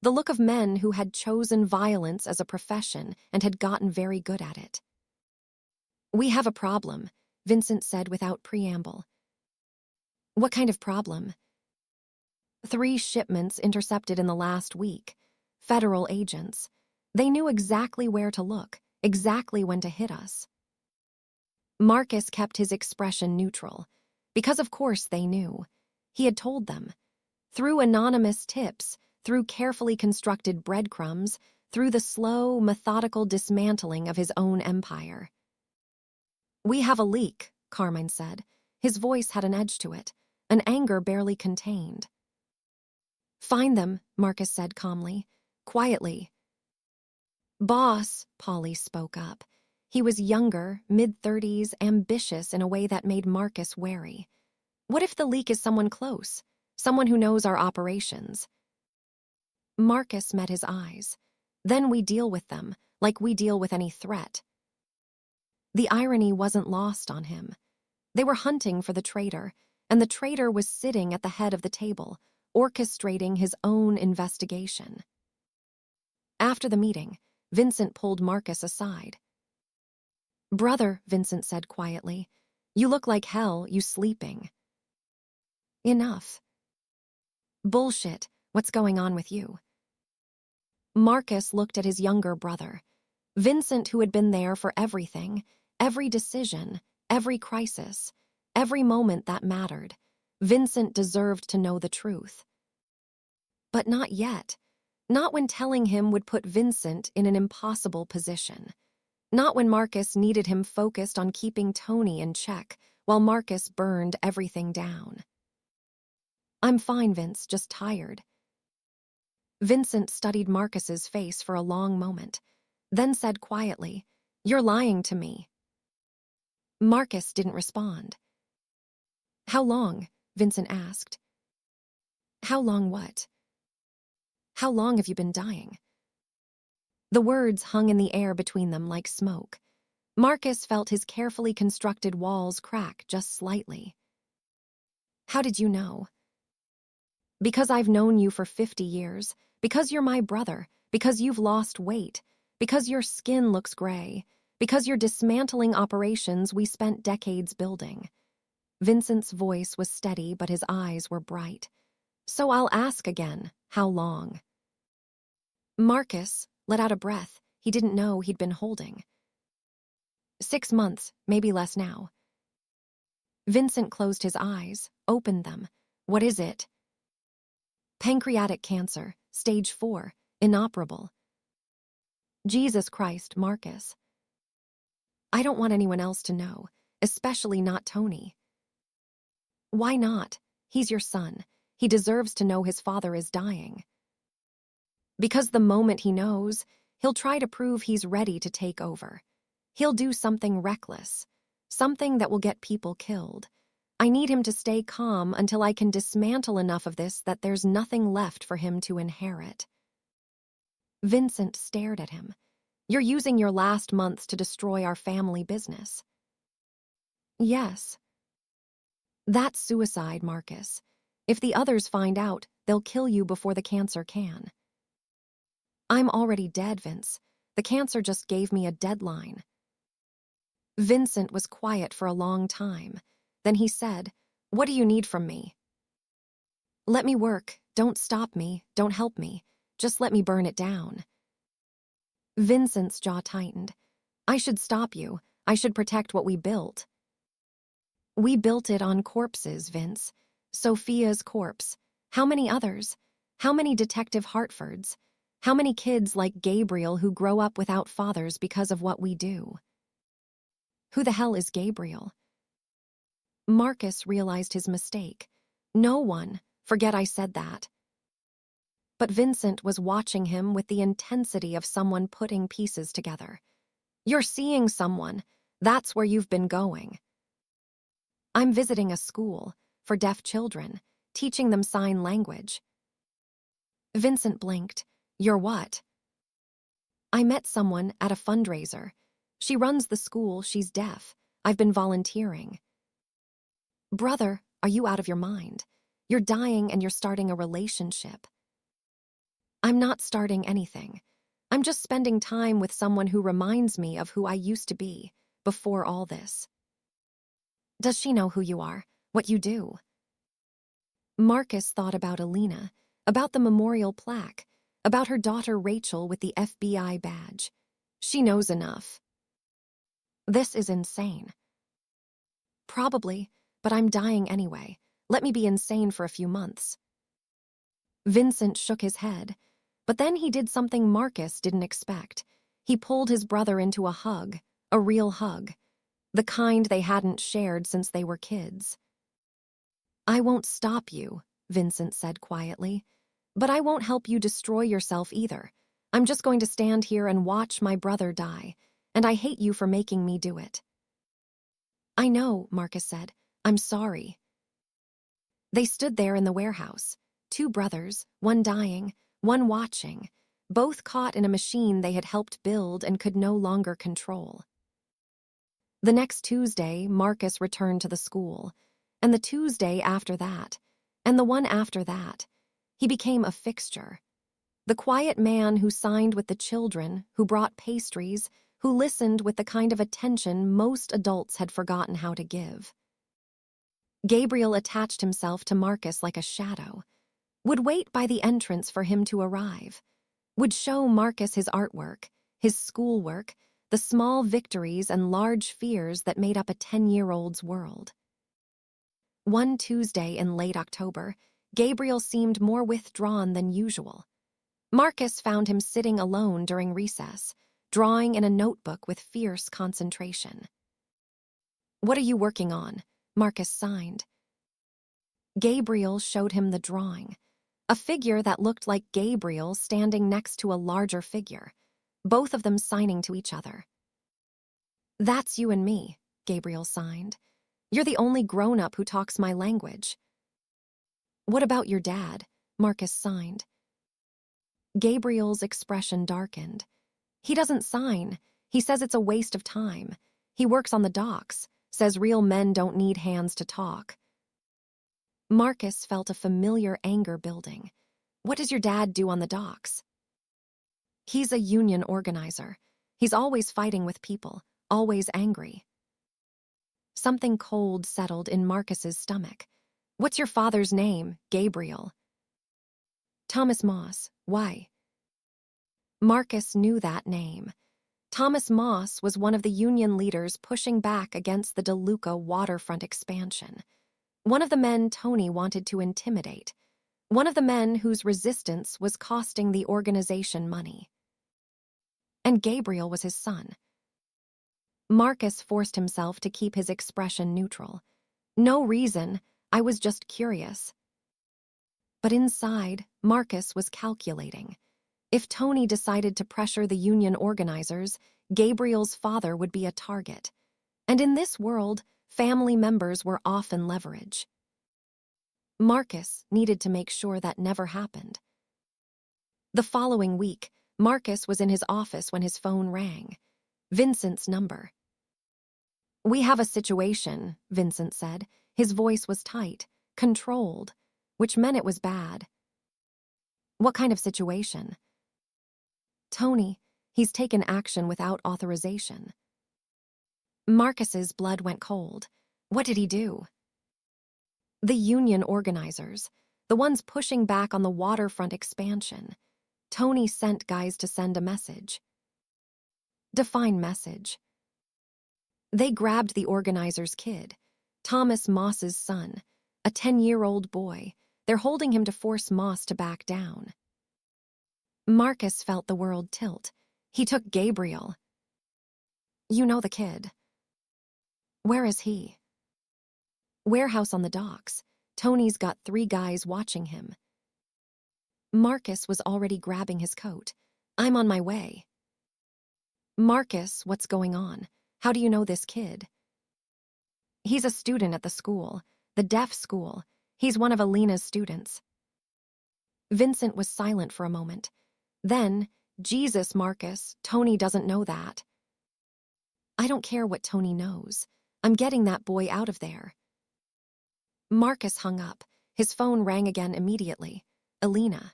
The look of men who had chosen violence as a profession and had gotten very good at it. "We have a problem," Vincent said without preamble. "What kind of problem?" 3 shipments intercepted in the last week. Federal agents. They knew exactly where to look, exactly when to hit us. Marcus kept his expression neutral, because of course they knew. He had told them. Through anonymous tips, through carefully constructed breadcrumbs, through the slow, methodical dismantling of his own empire. "We have a leak," Carmine said. His voice had an edge to it, an anger barely contained. "Find them," Marcus said calmly, quietly. "Boss," Polly spoke up. He was younger, mid-30s, ambitious in a way that made Marcus wary. "What if the leak is someone close, someone who knows our operations?" Marcus met his eyes. "Then we deal with them, like we deal with any threat." The irony wasn't lost on him. They were hunting for the traitor, and the traitor was sitting at the head of the table, orchestrating his own investigation. After the meeting, Vincent pulled Marcus aside. "Brother," Vincent said quietly, "you look like hell, you sleeping." "Enough." "Bullshit, what's going on with you?" Marcus looked at his younger brother, Vincent, who had been there for everything, every decision, every crisis, every moment that mattered. Vincent deserved to know the truth. But not yet. Not when telling him would put Vincent in an impossible position. Not when Marcus needed him focused on keeping Tony in check, while Marcus burned everything down. "I'm fine, Vince, just tired." Vincent studied Marcus's face for a long moment, then said quietly, "You're lying to me." Marcus didn't respond. "How long?" Vincent asked. "How long what?" "How long have you been dying?" The words hung in the air between them like smoke. Marcus felt his carefully constructed walls crack just slightly. How did you know? Because I've known you for 50 years, because you're my brother, because you've lost weight, because your skin looks gray, because you're dismantling operations we spent decades building. Vincent's voice was steady, but his eyes were bright. So I'll ask again, how long? Marcus let out a breath he didn't know he'd been holding. 6 months, maybe less now. Vincent closed his eyes, opened them. What is it? Pancreatic cancer, stage 4, inoperable. Jesus Christ, Marcus. I don't want anyone else to know, especially not Tony. Why not? He's your son. He deserves to know his father is dying. Because the moment he knows, he'll try to prove he's ready to take over. He'll do something reckless, something that will get people killed. I need him to stay calm until I can dismantle enough of this that there's nothing left for him to inherit. Vincent stared at him. You're using your last months to destroy our family business. Yes. That's suicide, Marcus. If the others find out, they'll kill you before the cancer can. I'm already dead, Vince. The cancer just gave me a deadline. Vincent was quiet for a long time. Then he said, What do you need from me? Let me work. Don't stop me. Don't help me. Just let me burn it down. Vincent's jaw tightened. I should stop you. I should protect what we built. We built it on corpses, Vince. Sophia's corpse. How many others? How many Detective Hartfords? How many kids like Gabriel who grow up without fathers because of what we do? Who the hell is Gabriel? Marcus realized his mistake. No one. Forget I said that. But Vincent was watching him with the intensity of someone putting pieces together. You're seeing someone. That's where you've been going. I'm visiting a school for deaf children, teaching them sign language. Vincent blinked. You're what? I met someone at a fundraiser. She runs the school, she's deaf. I've been volunteering. Brother, are you out of your mind? You're dying and you're starting a relationship. I'm not starting anything. I'm just spending time with someone who reminds me of who I used to be before all this. Does she know who you are, what you do? Marcus thought about Elena, about the memorial plaque, about her daughter Rachel with the FBI badge. She knows enough. This is insane. Probably, but I'm dying anyway. Let me be insane for a few months. Vincent shook his head, but then he did something Marcus didn't expect. He pulled his brother into a hug, a real hug, the kind they hadn't shared since they were kids. I won't stop you, Vincent said quietly, but I won't help you destroy yourself either. I'm just going to stand here and watch my brother die, and I hate you for making me do it. I know, Marcus said. I'm sorry. They stood there in the warehouse, 2 brothers, one dying, one watching, both caught in a machine they had helped build and could no longer control. The next Tuesday, Marcus returned to the school, and the Tuesday after that, and the one after that. He became a fixture. The quiet man who signed with the children, who brought pastries, who listened with the kind of attention most adults had forgotten how to give. Gabriel attached himself to Marcus like a shadow, would wait by the entrance for him to arrive, would show Marcus his artwork, his schoolwork, the small victories and large fears that made up a 10-year-old's world. One Tuesday in late October, Gabriel seemed more withdrawn than usual. Marcus found him sitting alone during recess, drawing in a notebook with fierce concentration. What are you working on? Marcus signed. Gabriel showed him the drawing, a figure that looked like Gabriel standing next to a larger figure, both of them signing to each other. That's you and me, Gabriel signed. You're the only grown-up who talks my language. What about your dad? Marcus signed. Gabriel's expression darkened. He doesn't sign. He says it's a waste of time. He works on the docks, says real men don't need hands to talk. Marcus felt a familiar anger building. What does your dad do on the docks? He's a union organizer. He's always fighting with people, always angry. Something cold settled in Marcus's stomach. What's your father's name, Gabriel? Thomas Moss. Why? Marcus knew that name. Thomas Moss was one of the union leaders pushing back against the DeLuca waterfront expansion. One of the men Tony wanted to intimidate. One of the men whose resistance was costing the organization money. And Gabriel was his son. Marcus forced himself to keep his expression neutral. No reason, I was just curious. But inside, Marcus was calculating. If Tony decided to pressure the union organizers, Gabriel's father would be a target. And in this world, family members were often leverage. Marcus needed to make sure that never happened. The following week, Marcus was in his office when his phone rang. Vincent's number. We have a situation, Vincent said. His voice was tight, controlled, which meant it was bad. What kind of situation? Tony, he's taken action without authorization. Marcus's blood went cold. What did he do? The union organizers, the ones pushing back on the waterfront expansion. Tony sent guys to send a message. Define message. They grabbed the organizer's kid, Thomas Moss's son, a 10-year-old boy. They're holding him to force Moss to back down. Marcus felt the world tilt. He took Gabriel. You know the kid. Where is he? Warehouse on the docks. Tony's got 3 guys watching him. Marcus was already grabbing his coat. I'm on my way. Marcus, what's going on? How do you know this kid? He's a student at the school, the deaf school. He's one of Elena's students. Vincent was silent for a moment. Then, Jesus, Marcus, Tony doesn't know that. I don't care what Tony knows. I'm getting that boy out of there. Marcus hung up. His phone rang again immediately. Elena.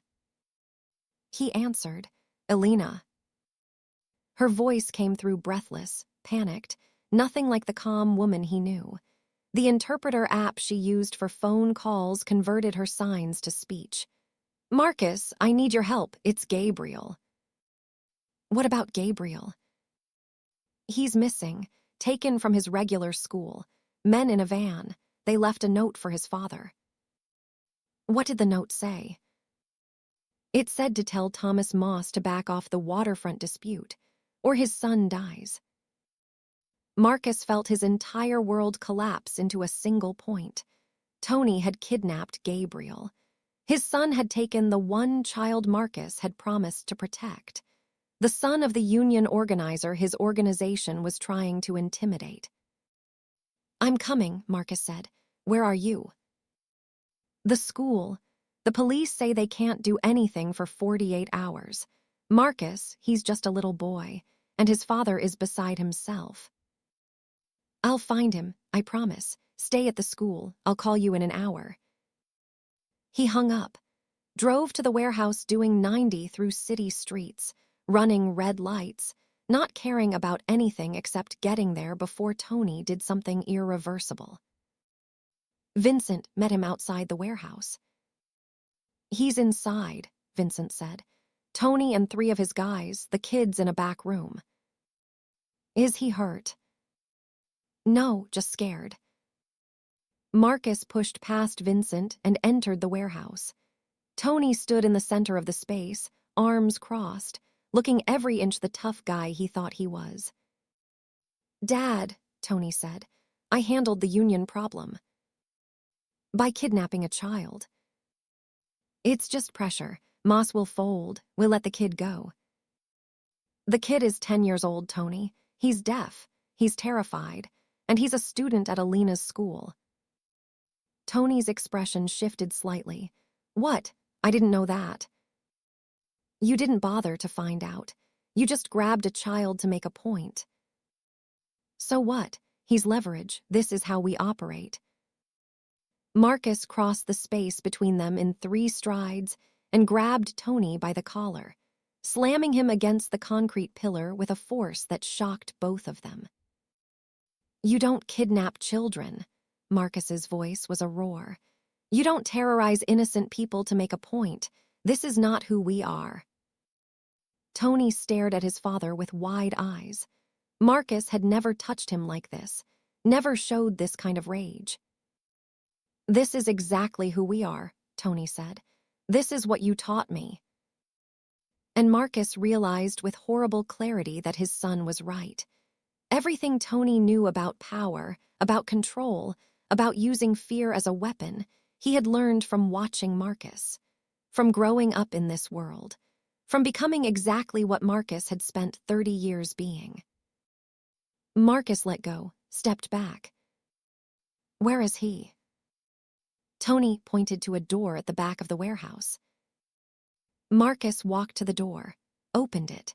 He answered. Elena. Her voice came through breathless, panicked, nothing like the calm woman he knew. The interpreter app she used for phone calls converted her signs to speech. Marcus, I need your help. It's Gabriel. What about Gabriel? He's missing, taken from his regular school. Men in a van. They left a note for his father. What did the note say? It said to tell Thomas Moss to back off the waterfront dispute, or his son dies. Marcus felt his entire world collapse into a single point. Tony had kidnapped Gabriel. His son had taken the one child Marcus had promised to protect. The son of the union organizer his organization was trying to intimidate. I'm coming, Marcus said. Where are you? The school. The police say they can't do anything for 48 hours. Marcus, he's just a little boy, and his father is beside himself. I'll find him, I promise. Stay at the school. I'll call you in an hour. He hung up, drove to the warehouse doing 90 through city streets, running red lights, not caring about anything except getting there before Tony did something irreversible. Vincent met him outside the warehouse. He's inside, Vincent said. Tony and 3 of his guys, the kids in a back room. Is he hurt? No, just scared. Marcus pushed past Vincent and entered the warehouse. Tony stood in the center of the space, arms crossed, looking every inch the tough guy he thought he was. Dad, Tony said, I handled the union problem. By kidnapping a child. It's just pressure. Moss will fold. We'll let the kid go. The kid is 10 years old, Tony. He's deaf. He's terrified. And he's a student at Elena's school. Tony's expression shifted slightly. What? I didn't know that. You didn't bother to find out. You just grabbed a child to make a point. So what? He's leverage. This is how we operate. Marcus crossed the space between them in 3 strides and grabbed Tony by the collar, slamming him against the concrete pillar with a force that shocked both of them. You don't kidnap children. Marcus's voice was a roar. You don't terrorize innocent people to make a point. This is not who we are. Tony stared at his father with wide eyes. Marcus had never touched him like this, never showed this kind of rage. This is exactly who we are, Tony said. This is what you taught me. And Marcus realized with horrible clarity that his son was right. Everything Tony knew about power, about control, about using fear as a weapon, he had learned from watching Marcus, from growing up in this world, from becoming exactly what Marcus had spent 30 years being. Marcus let go, stepped back. Where is he? Tony pointed to a door at the back of the warehouse. Marcus walked to the door, opened it,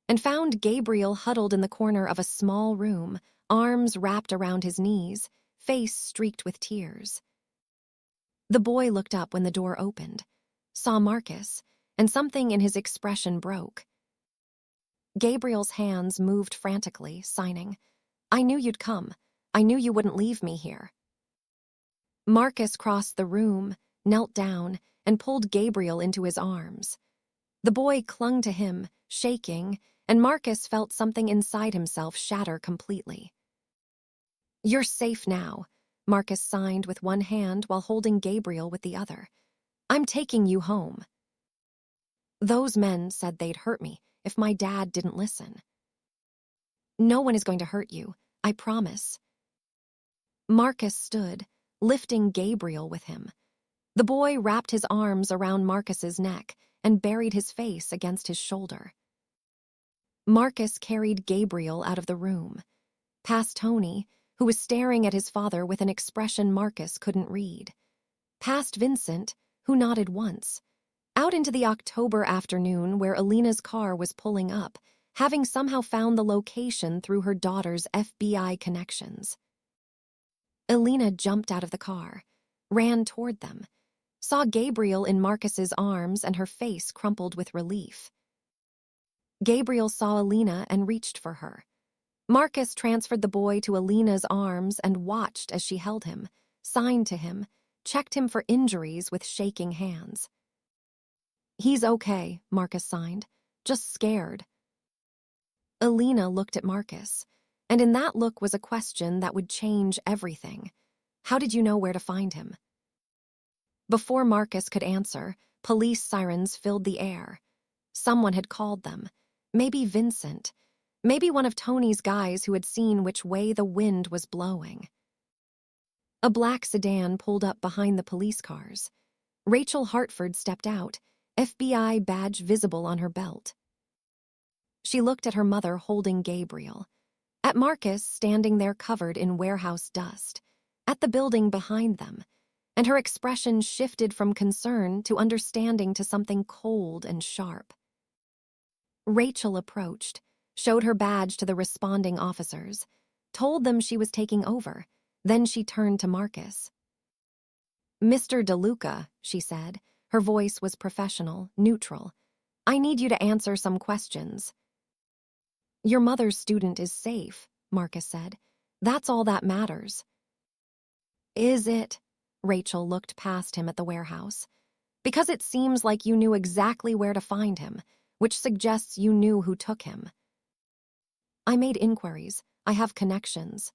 and found Gabriel huddled in the corner of a small room, arms wrapped around his knees, face streaked with tears. The boy looked up when the door opened, saw Marcus, and something in his expression broke. Gabriel's hands moved frantically, signing, I knew you'd come. I knew you wouldn't leave me here. Marcus crossed the room, knelt down, and pulled Gabriel into his arms. The boy clung to him, shaking, and Marcus felt something inside himself shatter completely. You're safe now, Marcus signed with one hand while holding Gabriel with the other. I'm taking you home. Those men said they'd hurt me if my dad didn't listen. No one is going to hurt you, I promise. Marcus stood, lifting Gabriel with him. The boy wrapped his arms around Marcus's neck and buried his face against his shoulder. Marcus carried Gabriel out of the room, past Tony, who was staring at his father with an expression Marcus couldn't read, past Vincent, who nodded once, out into the October afternoon where Elena's car was pulling up, having somehow found the location through her daughter's FBI connections. Elena jumped out of the car, ran toward them, saw Gabriel in Marcus's arms and her face crumpled with relief. Gabriel saw Elena and reached for her. Marcus transferred the boy to Elena's arms and watched as she held him, signed to him, checked him for injuries with shaking hands. He's okay, Marcus signed, just scared. Elena looked at Marcus, and in that look was a question that would change everything. How did you know where to find him? Before Marcus could answer, police sirens filled the air. Someone had called them. Maybe Vincent. Maybe one of Tony's guys who had seen which way the wind was blowing. A black sedan pulled up behind the police cars. Rachel Hartford stepped out, FBI badge visible on her belt. She looked at her mother holding Gabriel, at Marcus standing there covered in warehouse dust, at the building behind them, and her expression shifted from concern to understanding to something cold and sharp. Rachel approached, showed her badge to the responding officers, told them she was taking over, then she turned to Marcus. Mr. DeLuca, she said. Her voice was professional, neutral. I need you to answer some questions. Your mother's student is safe, Marcus said. That's all that matters. Is it? Rachel looked past him at the warehouse. Because it seems like you knew exactly where to find him, which suggests you knew who took him. I made inquiries. I have connections.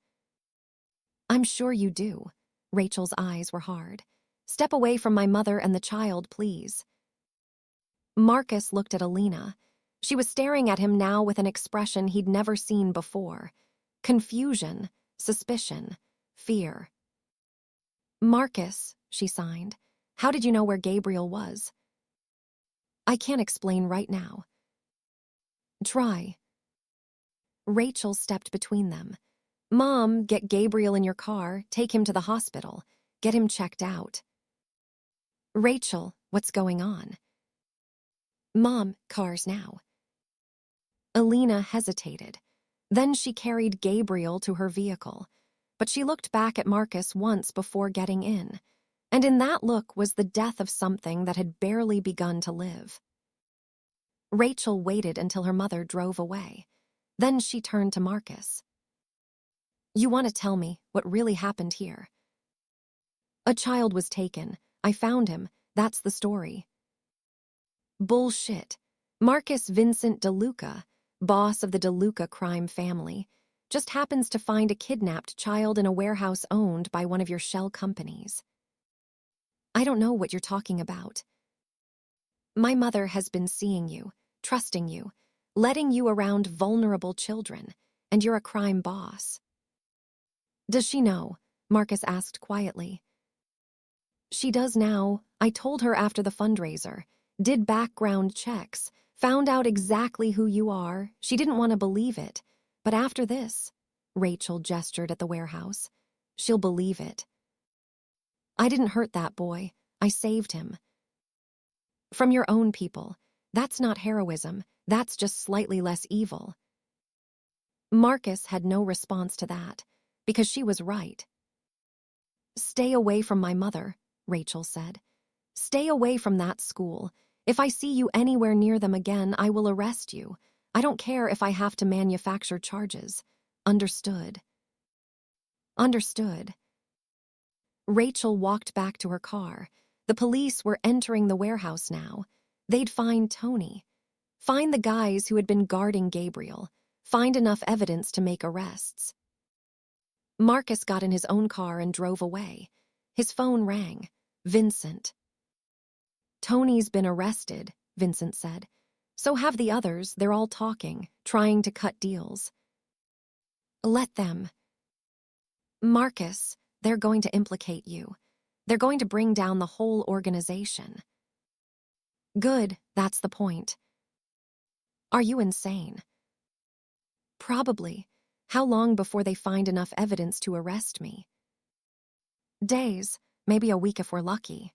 I'm sure you do. Rachel's eyes were hard. Step away from my mother and the child, please. Marcus looked at Elena. She was staring at him now with an expression he'd never seen before. Confusion, suspicion, fear. Marcus, she signed. How did you know where Gabriel was? I can't explain right now. Try. Rachel stepped between them. Mom, get Gabriel in your car, take him to the hospital, get him checked out. Rachel, what's going on? Mom, cars now. Elena hesitated. Then she carried Gabriel to her vehicle, but she looked back at Marcus once before getting in, and in that look was the death of something that had barely begun to live. Rachel waited until her mother drove away. Then she turned to Marcus. "You want to tell me what really happened here?" "A child was taken. I found him. That's the story." "Bullshit. Marcus Vincent DeLuca, boss of the DeLuca crime family, just happens to find a kidnapped child in a warehouse owned by one of your shell companies." "I don't know what you're talking about." "My mother has been seeing you, trusting you, letting you around vulnerable children, and you're a crime boss." "Does she know?" Marcus asked quietly. "She does now. I told her after the fundraiser, did background checks, found out exactly who you are. She didn't want to believe it. But after this," Rachel gestured at the warehouse, "she'll believe it." "I didn't hurt that boy. I saved him." "From your own people. That's not heroism. That's just slightly less evil." Marcus had no response to that, because she was right. "Stay away from my mother," Rachel said. "Stay away from that school. If I see you anywhere near them again, I will arrest you. I don't care if I have to manufacture charges. Understood?" "Understood." Rachel walked back to her car. The police were entering the warehouse now. They'd find Tony. Find the guys who had been guarding Gabriel. Find enough evidence to make arrests. Marcus got in his own car and drove away. His phone rang. Vincent. "Tony's been arrested," Vincent said. "So have the others. They're all talking, trying to cut deals." "Let them." "Marcus, they're going to implicate you. They're going to bring down the whole organization." "Good, that's the point." "Are you insane?" "Probably. How long before they find enough evidence to arrest me?" "Days, maybe a week if we're lucky."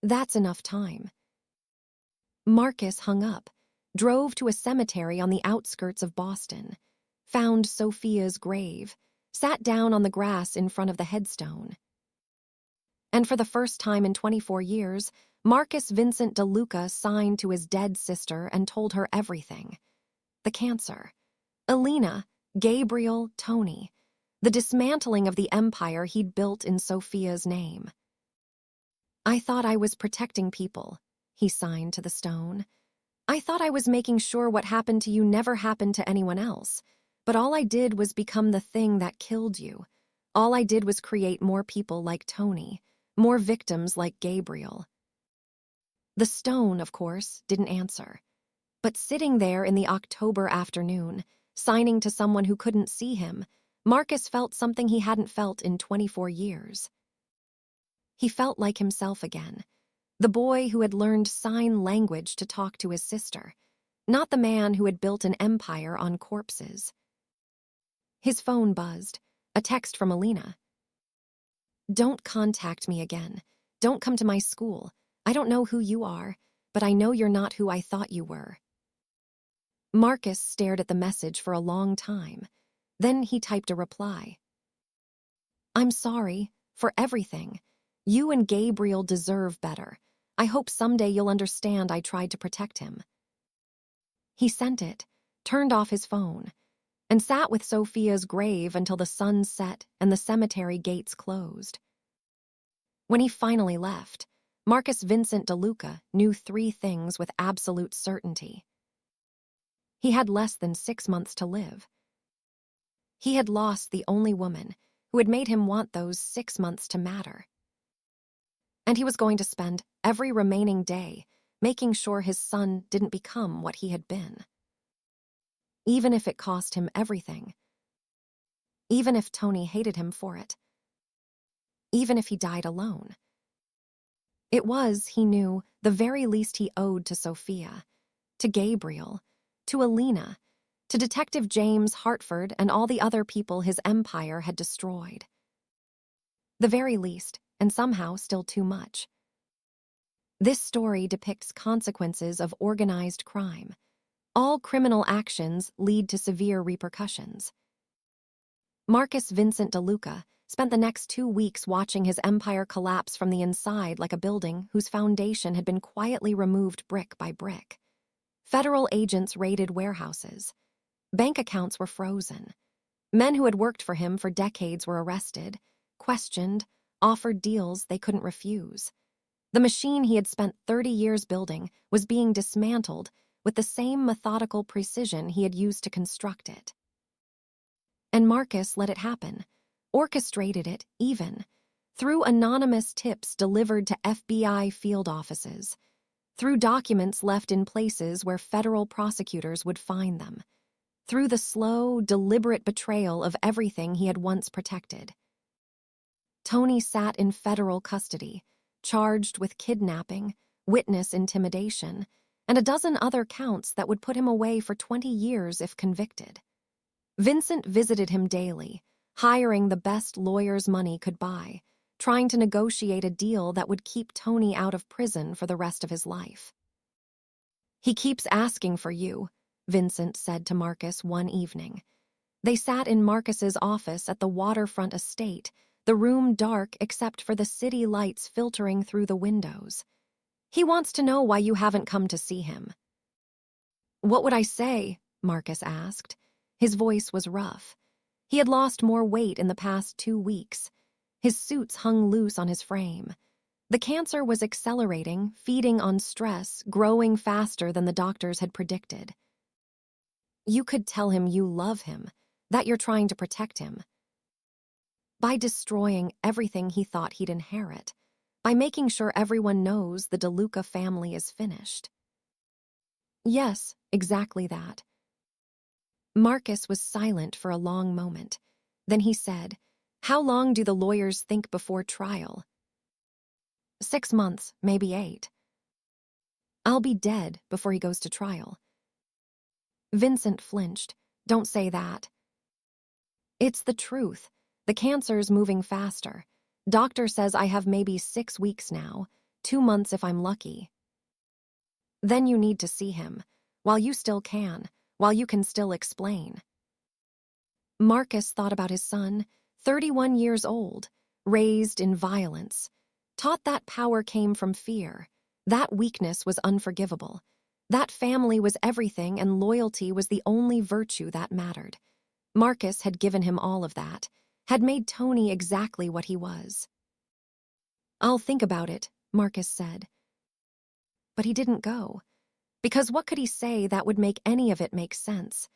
"That's enough time." Marcus hung up, drove to a cemetery on the outskirts of Boston, found Sophia's grave, sat down on the grass in front of the headstone. And for the first time in 24 years, Marcus Vincent DeLuca signed to his dead sister and told her everything. The cancer. Elena, Gabriel, Tony. The dismantling of the empire he'd built in Sophia's name. "I thought I was protecting people," he signed to the stone. "I thought I was making sure what happened to you never happened to anyone else. But all I did was become the thing that killed you. All I did was create more people like Tony, more victims like Gabriel." The stone, of course, didn't answer. But sitting there in the October afternoon, signing to someone who couldn't see him, Marcus felt something he hadn't felt in 24 years. He felt like himself again, the boy who had learned sign language to talk to his sister, not the man who had built an empire on corpses. His phone buzzed, a text from Elena. "Don't contact me again. Don't come to my school. I don't know who you are, but I know you're not who I thought you were." Marcus stared at the message for a long time. Then he typed a reply. "I'm sorry, for everything. You and Gabriel deserve better. I hope someday you'll understand I tried to protect him." He sent it, turned off his phone, and sat with Sophia's grave until the sun set and the cemetery gates closed. When he finally left, Marcus Vincent DeLuca knew 3 things with absolute certainty. He had less than 6 months to live. He had lost the only woman who had made him want those 6 months to matter. And he was going to spend every remaining day making sure his son didn't become what he had been. Even if it cost him everything. Even if Tony hated him for it. Even if he died alone. It was, he knew, the very least he owed to Sophia, to Gabriel, to Elena, to Detective James Hartford and all the other people his empire had destroyed. The very least, and somehow still too much. This story depicts consequences of organized crime, All criminal actions lead to severe repercussions. Marcus Vincent DeLuca spent the next 2 weeks watching his empire collapse from the inside like a building whose foundation had been quietly removed brick by brick. Federal agents raided warehouses. Bank accounts were frozen. Men who had worked for him for decades were arrested, questioned, offered deals they couldn't refuse. The machine he had spent 30 years building was being dismantled with the same methodical precision he had used to construct it. And Marcus let it happen, orchestrated it even, through anonymous tips delivered to FBI field offices, through documents left in places where federal prosecutors would find them, through the slow, deliberate betrayal of everything he had once protected. Tony sat in federal custody, charged with kidnapping, witness intimidation, and a dozen other counts that would put him away for 20 years if convicted. Vincent visited him daily, hiring the best lawyers money could buy, trying to negotiate a deal that would keep Tony out of prison for the rest of his life. "He keeps asking for you," Vincent said to Marcus one evening. They sat in Marcus's office at the waterfront estate, the room dark except for the city lights filtering through the windows. "He wants to know why you haven't come to see him." "What would I say?" Marcus asked. His voice was rough. He had lost more weight in the past 2 weeks. His suits hung loose on his frame. The cancer was accelerating, feeding on stress, growing faster than the doctors had predicted. "You could tell him you love him, that you're trying to protect him. By destroying everything he thought he'd inherit, by making sure everyone knows the DeLuca family is finished." "Yes, exactly that." Marcus was silent for a long moment. Then he said, "How long do the lawyers think before trial?" 6 months, maybe 8. "I'll be dead before he goes to trial." Vincent flinched. "Don't say that." "It's the truth. The cancer's moving faster. Doctor says I have maybe 6 weeks now, 2 months if I'm lucky." "Then you need to see him, while you still can, while you can still explain." Marcus thought about his son, 31 years old, raised in violence, taught that power came from fear, that weakness was unforgivable, that family was everything and loyalty was the only virtue that mattered. Marcus had given him all of that, had made Tony exactly what he was. "I'll think about it," Marcus said. But he didn't go. Because what could he say that would make any of it make sense?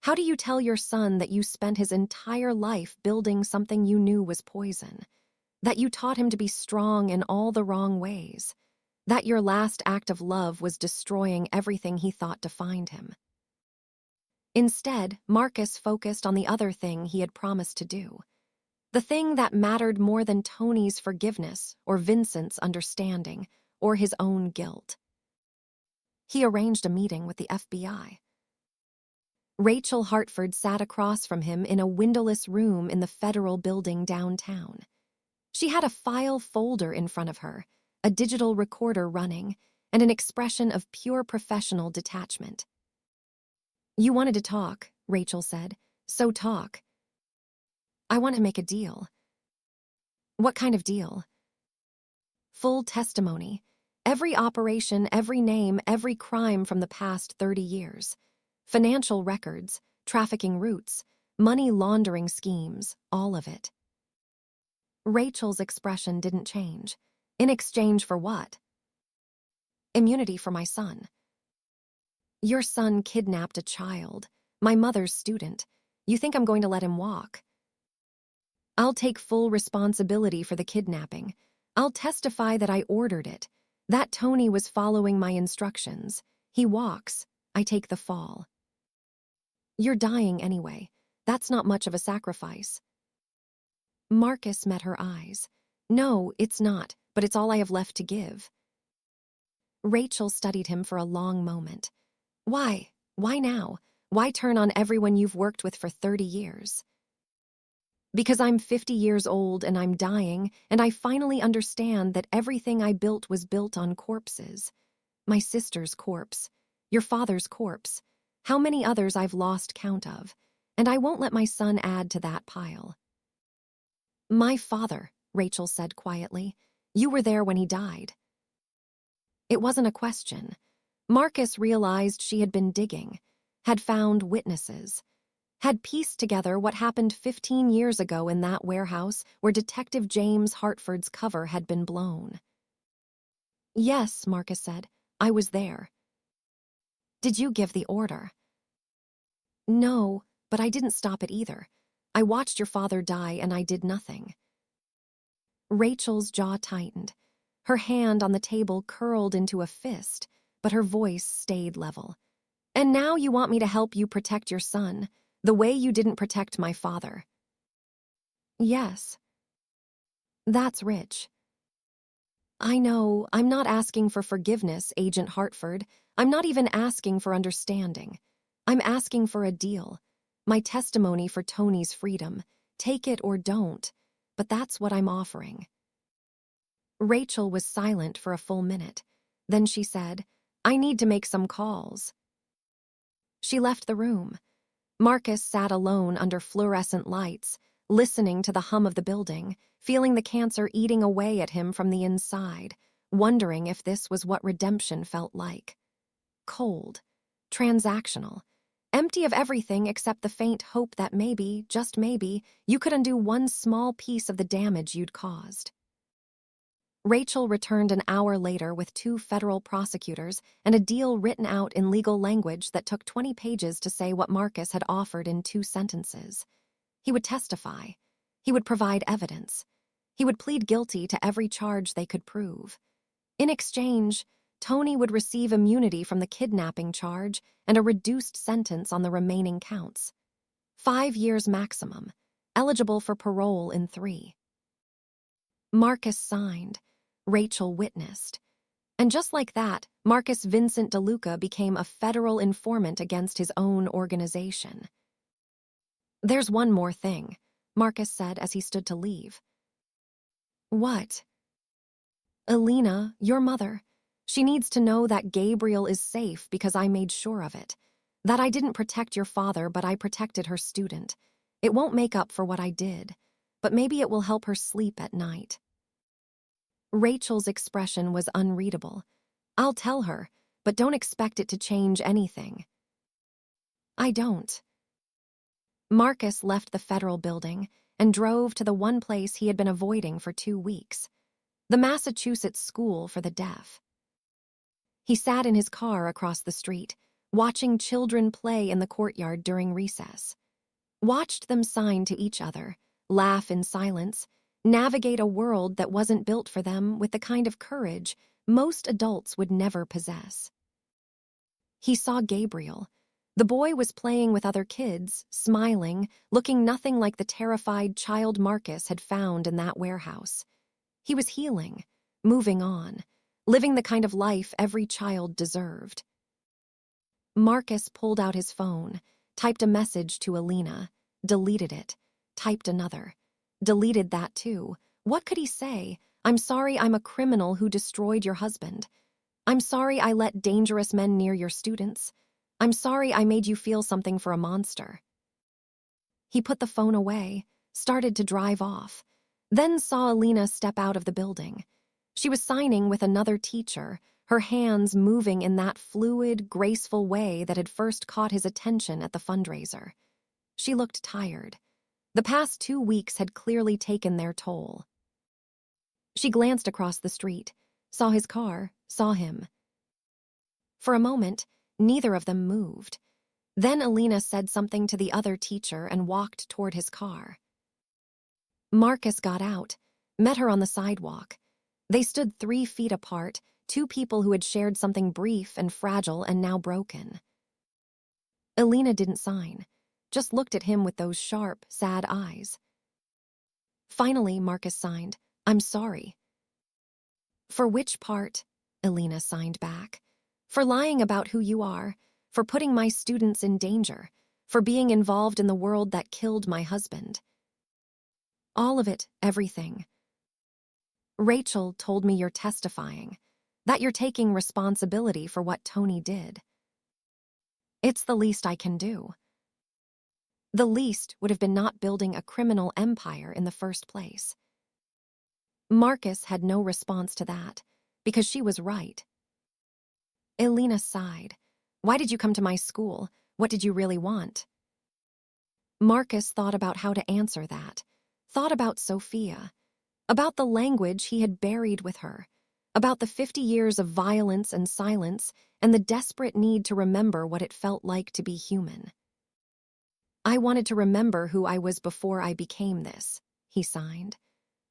How do you tell your son that you spent his entire life building something you knew was poison? That you taught him to be strong in all the wrong ways? That your last act of love was destroying everything he thought defined him? Instead, Marcus focused on the other thing he had promised to do. The thing that mattered more than Tony's forgiveness or Vincent's understanding or his own guilt. He arranged a meeting with the FBI. Rachel Hartford sat across from him in a windowless room in the federal building downtown. She had a file folder in front of her, a digital recorder running, and an expression of pure professional detachment. "You wanted to talk," Rachel said. "So talk." "I want to make a deal." "What kind of deal?" "Full testimony. Every operation, every name, every crime from the past 30 years. Financial records, trafficking routes, money laundering schemes, all of it." Rachel's expression didn't change. "In exchange for what?" "Immunity for my son." "Your son kidnapped a child, my mother's student. You think I'm going to let him walk?" "I'll take full responsibility for the kidnapping. I'll testify that I ordered it, that Tony was following my instructions. He walks, I take the fall." "You're dying anyway. That's not much of a sacrifice." Marcus met her eyes. "No, it's not, but it's all I have left to give." Rachel studied him for a long moment. "Why? Why now? Why turn on everyone you've worked with for 30 years? "Because I'm 50 years old and I'm dying, and I finally understand that everything I built was built on corpses. My sister's corpse, your father's corpse. how many others I've lost count of, and I won't let my son add to that pile. My father, Rachel said quietly. You were there when he died. It wasn't a question. Marcus realized she had been digging, had found witnesses, had pieced together what happened 15 years ago in that warehouse where Detective James Hartford's cover had been blown. Yes, Marcus said. I was there. Did you give the order? No, but I didn't stop it either. I watched your father die and I did nothing. Rachel's jaw tightened. Her hand on the table curled into a fist, but her voice stayed level. And now you want me to help you protect your son, the way you didn't protect my father. Yes. That's rich. I know, I'm not asking for forgiveness, Agent Hartford. I'm not even asking for understanding. I'm asking for a deal. My testimony for Tony's freedom. Take it or don't, but that's what I'm offering. Rachel was silent for a full minute. Then she said, I need to make some calls. She left the room. Marcus sat alone under fluorescent lights, listening to the hum of the building, feeling the cancer eating away at him from the inside, wondering if this was what redemption felt like. Cold, transactional, empty of everything except the faint hope that maybe, just maybe, you could undo one small piece of the damage you'd caused. Rachel returned an hour later with 2 federal prosecutors and a deal written out in legal language that took 20 pages to say what Marcus had offered in 2 sentences. He would testify. He would provide evidence. He would plead guilty to every charge they could prove. In exchange, Tony would receive immunity from the kidnapping charge and a reduced sentence on the remaining counts. 5 years maximum, eligible for parole in 3. Marcus signed. Rachel witnessed. And just like that, Marcus Vincent DeLuca became a federal informant against his own organization. There's one more thing, Marcus said as he stood to leave. What? Elena, your mother. She needs to know that Gabriel is safe because I made sure of it. That I didn't protect your father, but I protected her student. It won't make up for what I did, but maybe it will help her sleep at night. Rachel's expression was unreadable. I'll tell her, but don't expect it to change anything. I don't. Marcus left the federal building and drove to the one place he had been avoiding for 2 weeks, the Massachusetts School for the Deaf. He sat in his car across the street, watching children play in the courtyard during recess. Watched them sign to each other, laugh in silence, navigate a world that wasn't built for them with the kind of courage most adults would never possess. He saw Gabriel. The boy was playing with other kids, smiling, looking nothing like the terrified child Marcus had found in that warehouse. He was healing, moving on, living the kind of life every child deserved. Marcus pulled out his phone, typed a message to Elena, deleted it, typed another. Deleted that too. What could he say? I'm sorry I'm a criminal who destroyed your husband. I'm sorry I let dangerous men near your students. I'm sorry I made you feel something for a monster. He put the phone away, started to drive off, then saw Elena step out of the building. She was signing with another teacher, her hands moving in that fluid, graceful way that had first caught his attention at the fundraiser. She looked tired. The past 2 weeks had clearly taken their toll. She glanced across the street, saw his car, saw him. For a moment, neither of them moved. Then Elena said something to the other teacher and walked toward his car. Marcus got out, met her on the sidewalk. They stood 3 feet apart, 2 people who had shared something brief and fragile and now broken. Elena didn't sign, just looked at him with those sharp, sad eyes. Finally, Marcus signed, I'm sorry. For which part? Elena signed back. For lying about who you are, for putting my students in danger, for being involved in the world that killed my husband. All of it, everything. Rachel told me you're testifying, that you're taking responsibility for what Tony did. It's the least I can do. The least would have been not building a criminal empire in the first place. Marcus had no response to that, because she was right. Elena sighed. Why did you come to my school? What did you really want? Marcus thought about how to answer that, thought about Sophia, about the language he had buried with her, about the 50 years of violence and silence, and the desperate need to remember what it felt like to be human. I wanted to remember who I was before I became this, he signed.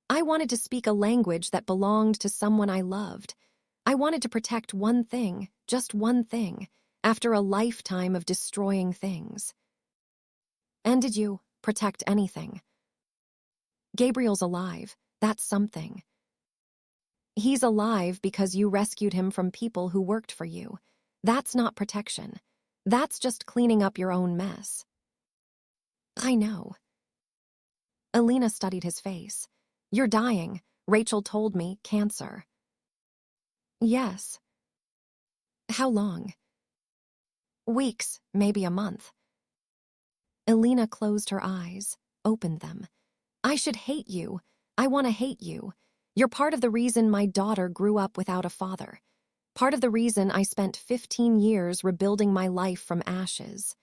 I wanted to speak a language that belonged to someone I loved. I wanted to protect one thing, just one thing, after a lifetime of destroying things. And did you protect anything? Gabriel's alive. That's something. He's alive because you rescued him from people who worked for you. That's not protection. That's just cleaning up your own mess. I know. Elena studied his face. You're dying. Rachel told me, cancer. Yes. How long? Weeks, maybe a month. Elena closed her eyes, opened them. I should hate you. I want to hate you. You're part of the reason my daughter grew up without a father. Part of the reason I spent 15 years rebuilding my life from ashes.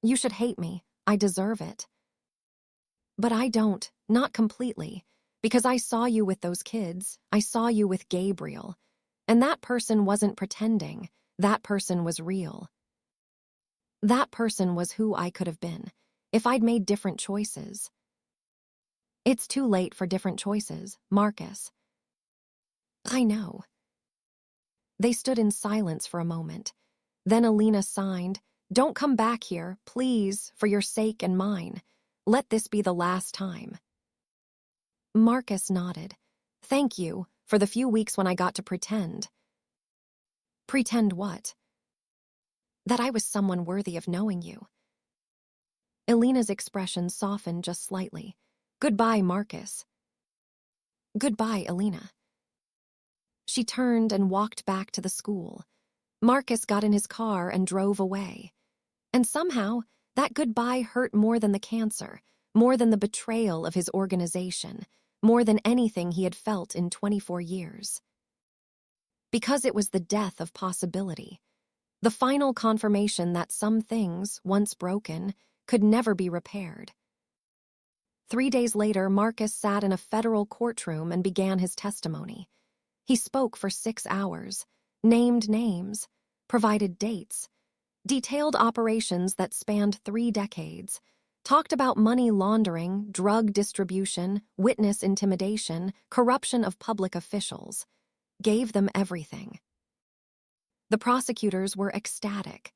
You should hate me. I deserve it. But I don't, not completely, because I saw you with those kids. I saw you with Gabriel. And that person wasn't pretending. That person was real. That person was who I could have been, if I'd made different choices. It's too late for different choices, Marcus. I know. They stood in silence for a moment. Then Elena signed, Don't come back here, please, for your sake and mine. Let this be the last time. Marcus nodded. Thank you, for the few weeks when I got to pretend. Pretend what? That I was someone worthy of knowing you. Elena's expression softened just slightly. Goodbye, Marcus. Goodbye, Elena. She turned and walked back to the school. Marcus got in his car and drove away. And somehow, that goodbye hurt more than the cancer, more than the betrayal of his organization, more than anything he had felt in 24 years. Because it was the death of possibility. The final confirmation that some things, once broken, could never be repaired. 3 days later, Marcus sat in a federal courtroom and began his testimony. He spoke for 6 hours, named names, provided dates, detailed operations that spanned 3 decades, talked about money laundering, drug distribution, witness intimidation, corruption of public officials, gave them everything. The prosecutors were ecstatic.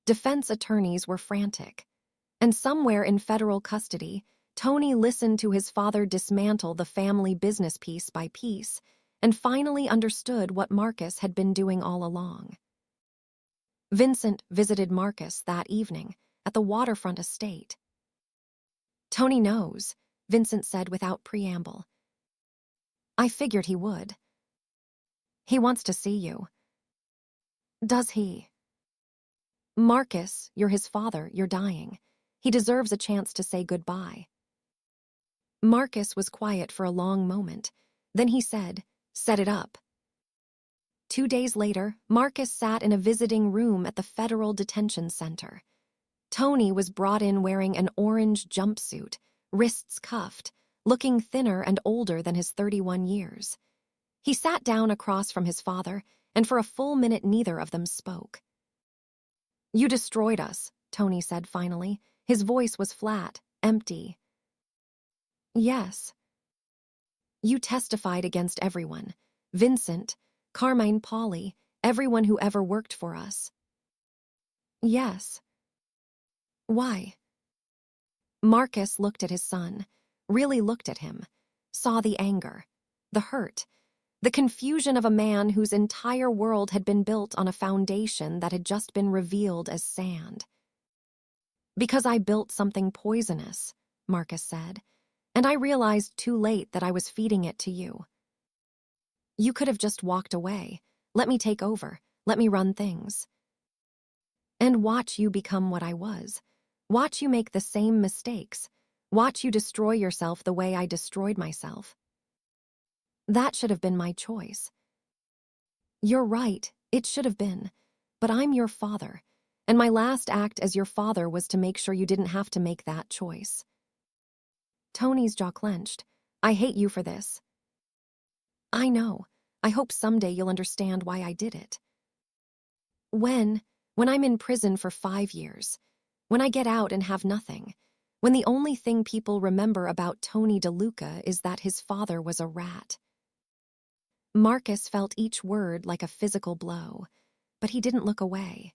Defense attorneys were frantic. And somewhere in federal custody, Tony listened to his father dismantle the family business piece by piece and finally understood what Marcus had been doing all along. Vincent visited Marcus that evening at the waterfront estate. Tony knows, Vincent said without preamble. I figured he would. He wants to see you. Does he? Marcus, you're his father, you're dying. He deserves a chance to say goodbye. Marcus was quiet for a long moment. Then he said, Set it up. 2 days later, Marcus sat in a visiting room at the Federal Detention Center. Tony was brought in wearing an orange jumpsuit, wrists cuffed, looking thinner and older than his 31 years. He sat down across from his father, and for a full minute neither of them spoke. You destroyed us, Tony said finally. His voice was flat, empty. Yes. You testified against everyone. Vincent, Carmine Pauley, everyone who ever worked for us. Yes. Why? Marcus looked at his son, really looked at him, saw the anger, the hurt, the confusion of a man whose entire world had been built on a foundation that had just been revealed as sand. Because I built something poisonous, Marcus said, and I realized too late that I was feeding it to you. You could have just walked away. Let me take over. Let me run things. and watch you become what I was. Watch you make the same mistakes. Watch you destroy yourself the way I destroyed myself. That should have been my choice. You're right, it should have been. But I'm your father, and my last act as your father was to make sure you didn't have to make that choice. Tony's jaw clenched. I hate you for this. I know. I hope someday you'll understand why I did it. When I'm in prison for 5 years, when I get out and have nothing, when the only thing people remember about Tony DeLuca is that his father was a rat. Marcus felt each word like a physical blow, but he didn't look away.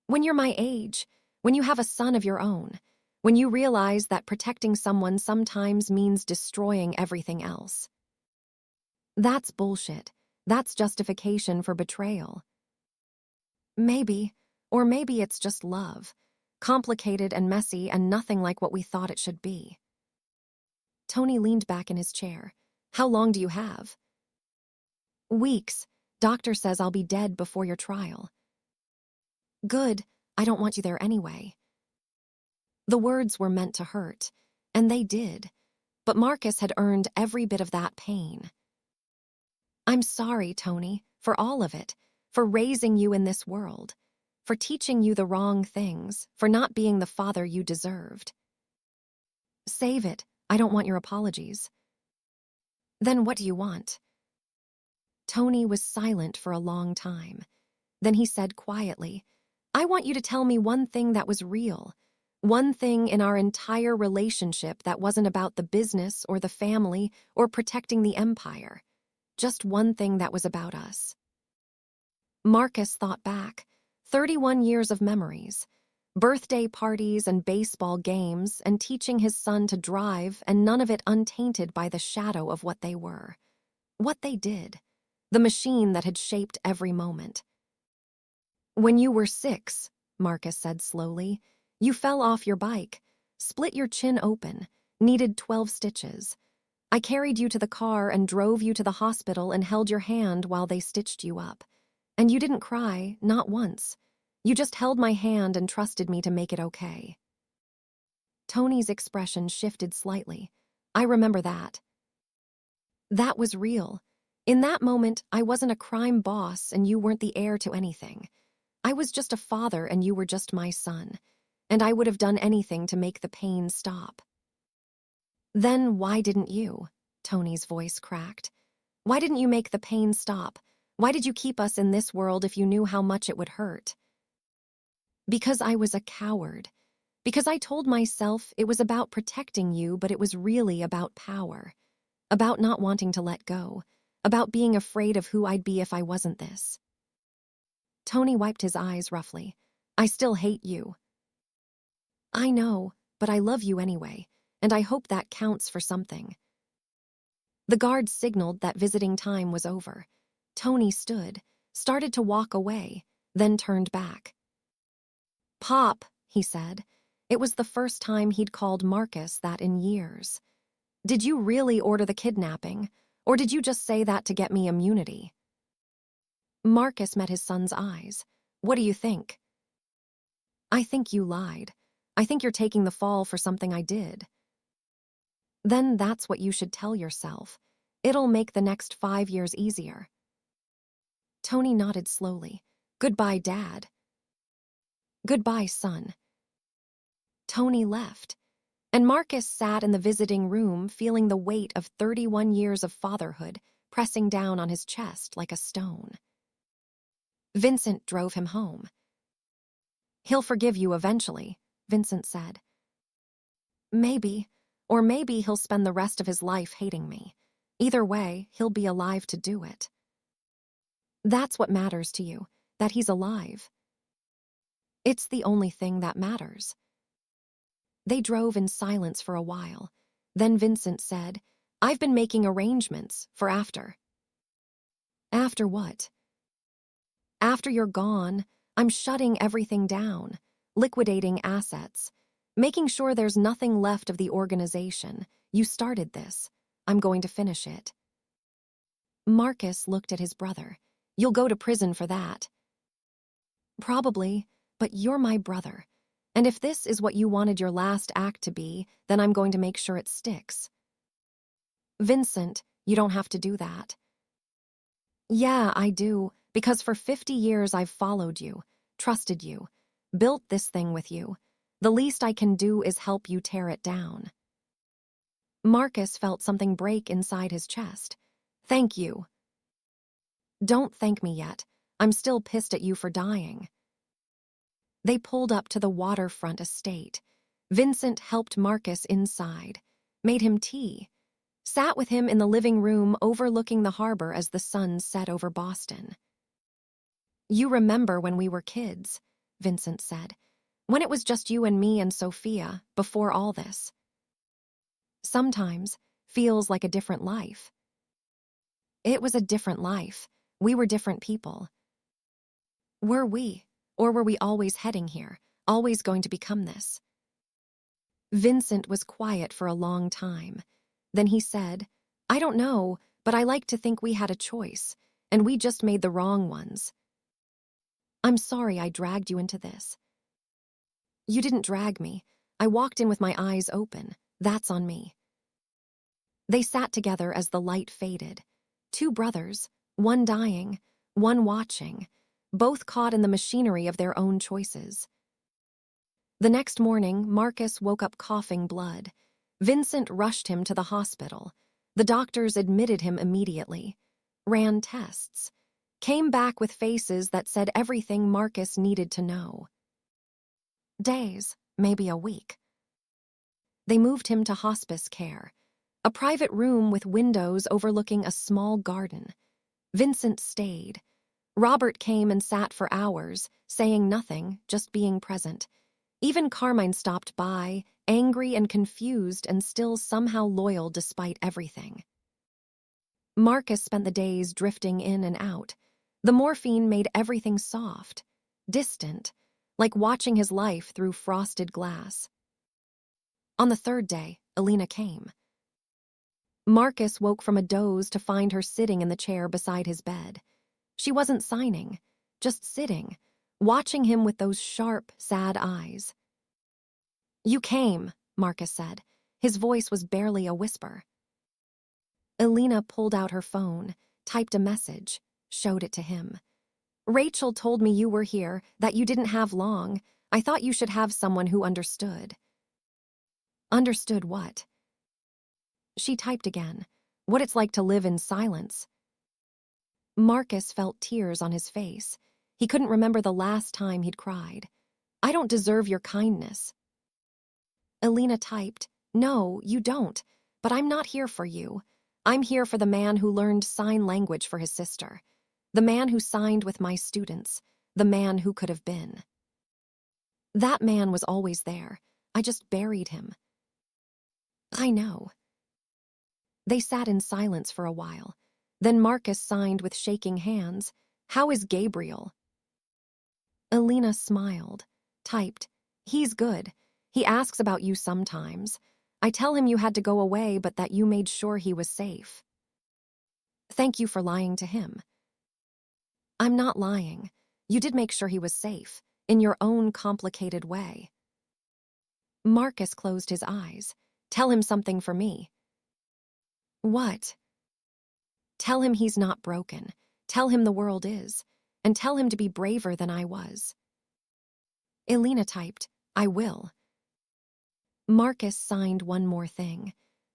When you're my age, when you have a son of your own, when you realize that protecting someone sometimes means destroying everything else. That's bullshit. That's justification for betrayal. Maybe, or maybe it's just love. Complicated and messy and nothing like what we thought it should be. Tony leaned back in his chair. How long do you have? Weeks. Doctor says I'll be dead before your trial. Good. I don't want you there anyway. The words were meant to hurt, and they did. But Marcus had earned every bit of that pain. I'm sorry, Tony, for all of it, for raising you in this world, for teaching you the wrong things, for not being the father you deserved. Save it. I don't want your apologies. Then what do you want? Tony was silent for a long time. Then he said quietly, I want you to tell me one thing that was real, one thing in our entire relationship that wasn't about the business or the family or protecting the empire. Just one thing that was about us. Marcus thought back, 31 years of memories, birthday parties and baseball games and teaching his son to drive, and none of it untainted by the shadow of what they were. What they did. The machine that had shaped every moment. When you were 6, Marcus said slowly, you fell off your bike, split your chin open, needed 12 stitches. I carried you to the car and drove you to the hospital and held your hand while they stitched you up. And you didn't cry, not once. You just held my hand and trusted me to make it okay. Tony's expression shifted slightly. I remember that. That was real. In that moment, I wasn't a crime boss and you weren't the heir to anything. I was just a father and you were just my son. And I would have done anything to make the pain stop. Then why didn't you? Tony's voice cracked. Why didn't you make the pain stop? Why did you keep us in this world if you knew how much it would hurt? Because I was a coward. Because I told myself it was about protecting you, but it was really about power. About not wanting to let go. About being afraid of who I'd be if I wasn't this. Tony wiped his eyes roughly. I still hate you. I know, but I love you anyway, and I hope that counts for something. The guard signaled that visiting time was over. Tony stood, started to walk away, then turned back. Pop, he said. It was the first time he'd called Marcus that in years. Did you really order the kidnapping, or did you just say that to get me immunity? Marcus met his son's eyes. What do you think? I think you lied. I think you're taking the fall for something I did. Then that's what you should tell yourself. It'll make the next 5 years easier. Tony nodded slowly. Goodbye, Dad. Goodbye, son. Tony left, and Marcus sat in the visiting room feeling the weight of 31 years of fatherhood pressing down on his chest like a stone. Vincent drove him home. He'll forgive you eventually, Vincent said. Maybe, or maybe he'll spend the rest of his life hating me. Either way, he'll be alive to do it. That's what matters to you, that he's alive. It's the only thing that matters. They drove in silence for a while. Then Vincent said, I've been making arrangements for after. After what? After you're gone, I'm shutting everything down, liquidating assets, making sure there's nothing left of the organization. You started this. I'm going to finish it. Marcus looked at his brother. You'll go to prison for that. Probably, But you're my brother. And if this is what you wanted your last act to be, then I'm going to make sure it sticks. Vincent, you don't have to do that. Yeah, I do, because for 50 years I've followed you, trusted you, built this thing with you. The least I can do is help you tear it down. Marcus felt something break inside his chest. Thank you. Don't thank me yet. I'm still pissed at you for dying. They pulled up to the waterfront estate. Vincent helped Marcus inside, made him tea, sat with him in the living room overlooking the harbor as the sun set over Boston. You remember when we were kids, Vincent said, when it was just you and me and Sophia before all this. Sometimes feels like a different life. It was a different life. We were different people. Were we? Or were we always heading here, always going to become this? Vincent was quiet for a long time. Then he said, I don't know, but I like to think we had a choice, and we just made the wrong ones. I'm sorry I dragged you into this. You didn't drag me. I walked in with my eyes open. That's on me. They sat together as the light faded. Two brothers, one dying, one watching, both caught in the machinery of their own choices. The next morning, Marcus woke up coughing blood. Vincent rushed him to the hospital. The doctors admitted him immediately, ran tests, came back with faces that said everything Marcus needed to know. Days, maybe a week. They moved him to hospice care, a private room with windows overlooking a small garden. Vincent stayed. Robert came and sat for hours, saying nothing, just being present. Even Carmine stopped by, angry and confused and still somehow loyal despite everything. Marcus spent the days drifting in and out. The morphine made everything soft, distant, like watching his life through frosted glass. On the third day, Elena came. Marcus woke from a doze to find her sitting in the chair beside his bed. She wasn't signing, just sitting, watching him with those sharp, sad eyes. You came, Marcus said. His voice was barely a whisper. Elena pulled out her phone, typed a message, showed it to him. Rachel told me you were here, that you didn't have long. I thought you should have someone who understood. Understood what? She typed again. What it's like to live in silence. Marcus felt tears on his face. He couldn't remember the last time he'd cried. I don't deserve your kindness. Elena typed, No, you don't, but I'm not here for you. I'm here for the man who learned sign language for his sister, the man who signed with my students, the man who could have been. That man was always there. I just buried him. I know. They sat in silence for a while. Then Marcus signed with shaking hands, How is Gabriel? Elena smiled, typed, He's good. He asks about you sometimes. I tell him you had to go away, but that you made sure he was safe. Thank you for lying to him. I'm not lying. You did make sure he was safe, in your own complicated way. Marcus closed his eyes. Tell him something for me. What? Tell him he's not broken. Tell him the world is. And tell him to be braver than I was. Elena typed, I will. Marcus signed one more thing.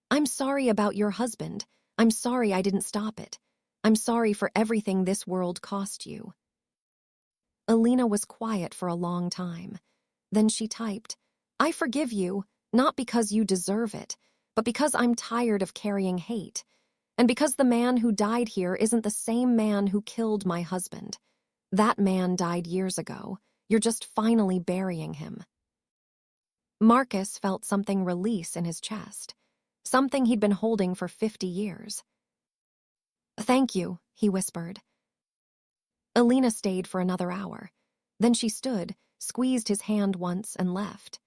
I'm sorry about your husband. I'm sorry I didn't stop it. I'm sorry for everything this world cost you. Elena was quiet for a long time. Then she typed, I forgive you, not because you deserve it, but because I'm tired of carrying hate, and because the man who died here isn't the same man who killed my husband. That man died years ago. You're just finally burying him. Marcus felt something release in his chest, something he'd been holding for 50 years. Thank you, he whispered. Elena stayed for another hour. Then she stood, squeezed his hand once, and left.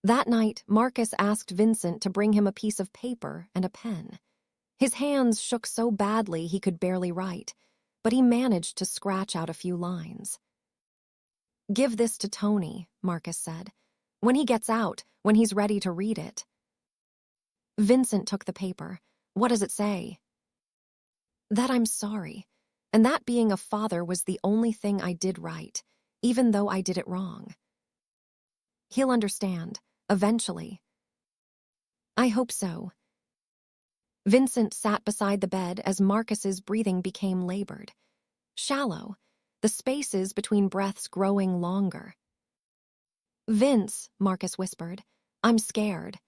That night, Marcus asked Vincent to bring him a piece of paper and a pen. His hands shook so badly he could barely write, but he managed to scratch out a few lines. "Give this to Tony," Marcus said. "When he gets out, when he's ready to read it." Vincent took the paper. "What does it say?" "That I'm sorry, and that being a father was the only thing I did right, even though I did it wrong. He'll understand, eventually." "I hope so." Vincent sat beside the bed as Marcus's breathing became labored. Shallow, the spaces between breaths growing longer. "Vince," Marcus whispered, "I'm scared."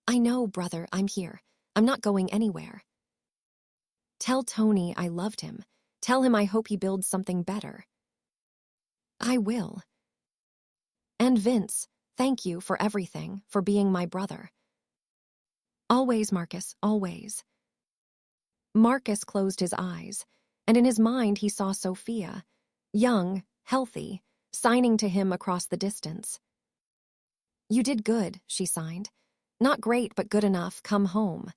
"I know, brother, I'm here. I'm not going anywhere." "Tell Tony I loved him. Tell him I hope he builds something better." "I will." "And Vince, thank you for everything, for being my brother." "Always, Marcus, always." Marcus closed his eyes, and in his mind he saw Sophia, young, healthy, signing to him across the distance. "You did good," she signed. "Not great, but good enough. Come home."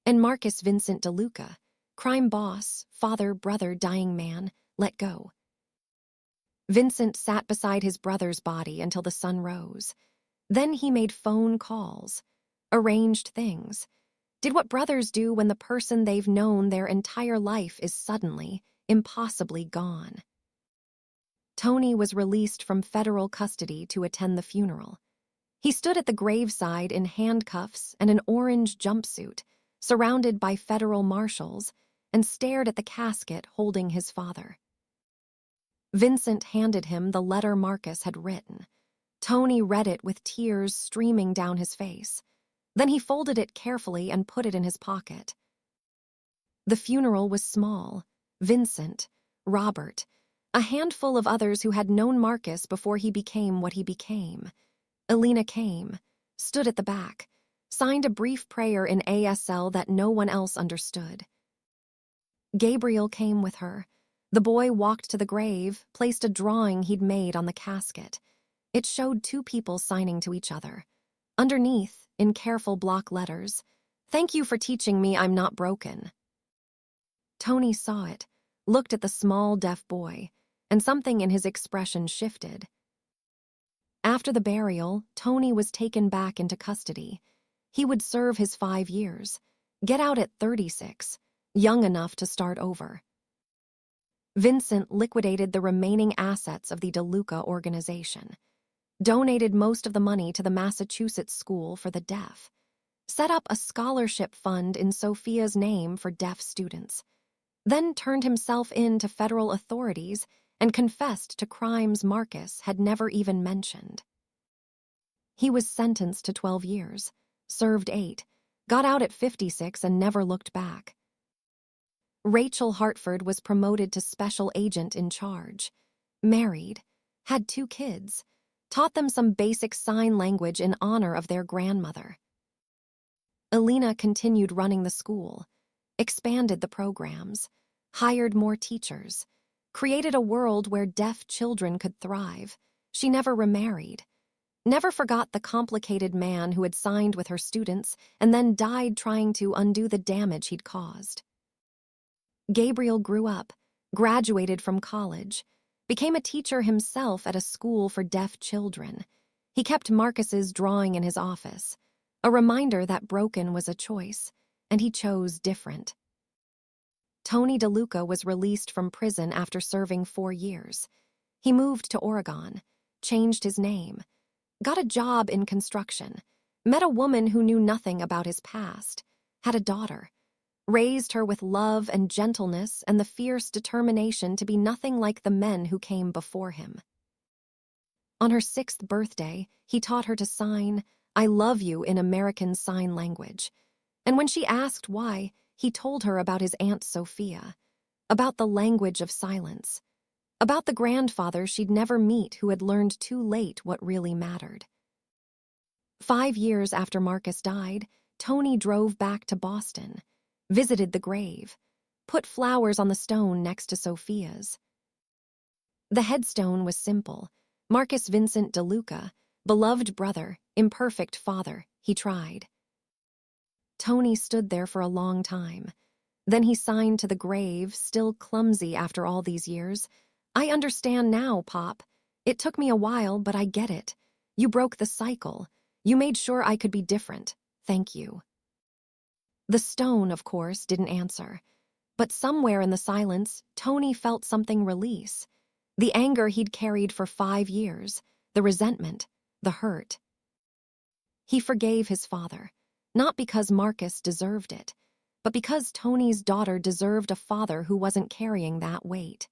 And Marcus Vincent DeLuca, crime boss, father, brother, dying man, let go. Vincent sat beside his brother's body until the sun rose. Then he made phone calls, arranged things, did what brothers do when the person they've known their entire life is suddenly, impossibly gone. Tony was released from federal custody to attend the funeral. He stood at the graveside in handcuffs and an orange jumpsuit, surrounded by federal marshals, and stared at the casket holding his father. Vincent handed him the letter Marcus had written. Tony read it with tears streaming down his face. Then he folded it carefully and put it in his pocket. The funeral was small. Vincent, Robert, a handful of others who had known Marcus before he became what he became. Elena came, stood at the back, signed a brief prayer in ASL that no one else understood. Gabriel came with her. The boy walked to the grave, placed a drawing he'd made on the casket. It showed two people signing to each other. Underneath, in careful block letters, "Thank you for teaching me I'm not broken." Tony saw it, looked at the small deaf boy, and something in his expression shifted. After the burial, Tony was taken back into custody. He would serve his 5 years, get out at 36, young enough to start over. Vincent liquidated the remaining assets of the DeLuca organization, donated most of the money to the Massachusetts School for the Deaf, set up a scholarship fund in Sophia's name for deaf students, then turned himself in to federal authorities and confessed to crimes Marcus had never even mentioned. He was sentenced to 12 years, served 8, got out at 56 and never looked back. Rachel Hartford was promoted to special agent in charge, married, had 2 kids, taught them some basic sign language in honor of their grandmother. Elena continued running the school, expanded the programs, hired more teachers, created a world where deaf children could thrive. She never remarried, never forgot the complicated man who had signed with her students and then died trying to undo the damage he'd caused. Gabriel grew up, graduated from college, became a teacher himself at a school for deaf children. He kept Marcus's drawing in his office, a reminder that broken was a choice, and he chose different. Tony DeLuca was released from prison after serving 4 years. He moved to Oregon, changed his name, got a job in construction, met a woman who knew nothing about his past, had a daughter, raised her with love and gentleness and the fierce determination to be nothing like the men who came before him. On her 6th birthday, he taught her to sign, "I love you" in American Sign Language. And when she asked why, he told her about his Aunt Sophia, about the language of silence, about the grandfather she'd never meet who had learned too late what really mattered. 5 years after Marcus died, Tony drove back to Boston, visited the grave, put flowers on the stone next to Sophia's. The headstone was simple. Marcus Vincent DeLuca, beloved brother, imperfect father, he tried. Tony stood there for a long time. Then he signed to the grave, still clumsy after all these years, I understand now, Pop. It took me a while, but I get it. You broke the cycle. You made sure I could be different. Thank you. The stone, of course, didn't answer. But somewhere in the silence, Tony felt something release. The anger he'd carried for 5 years, the resentment, the hurt. He forgave his father, not because Marcus deserved it, but because Tony's daughter deserved a father who wasn't carrying that weight.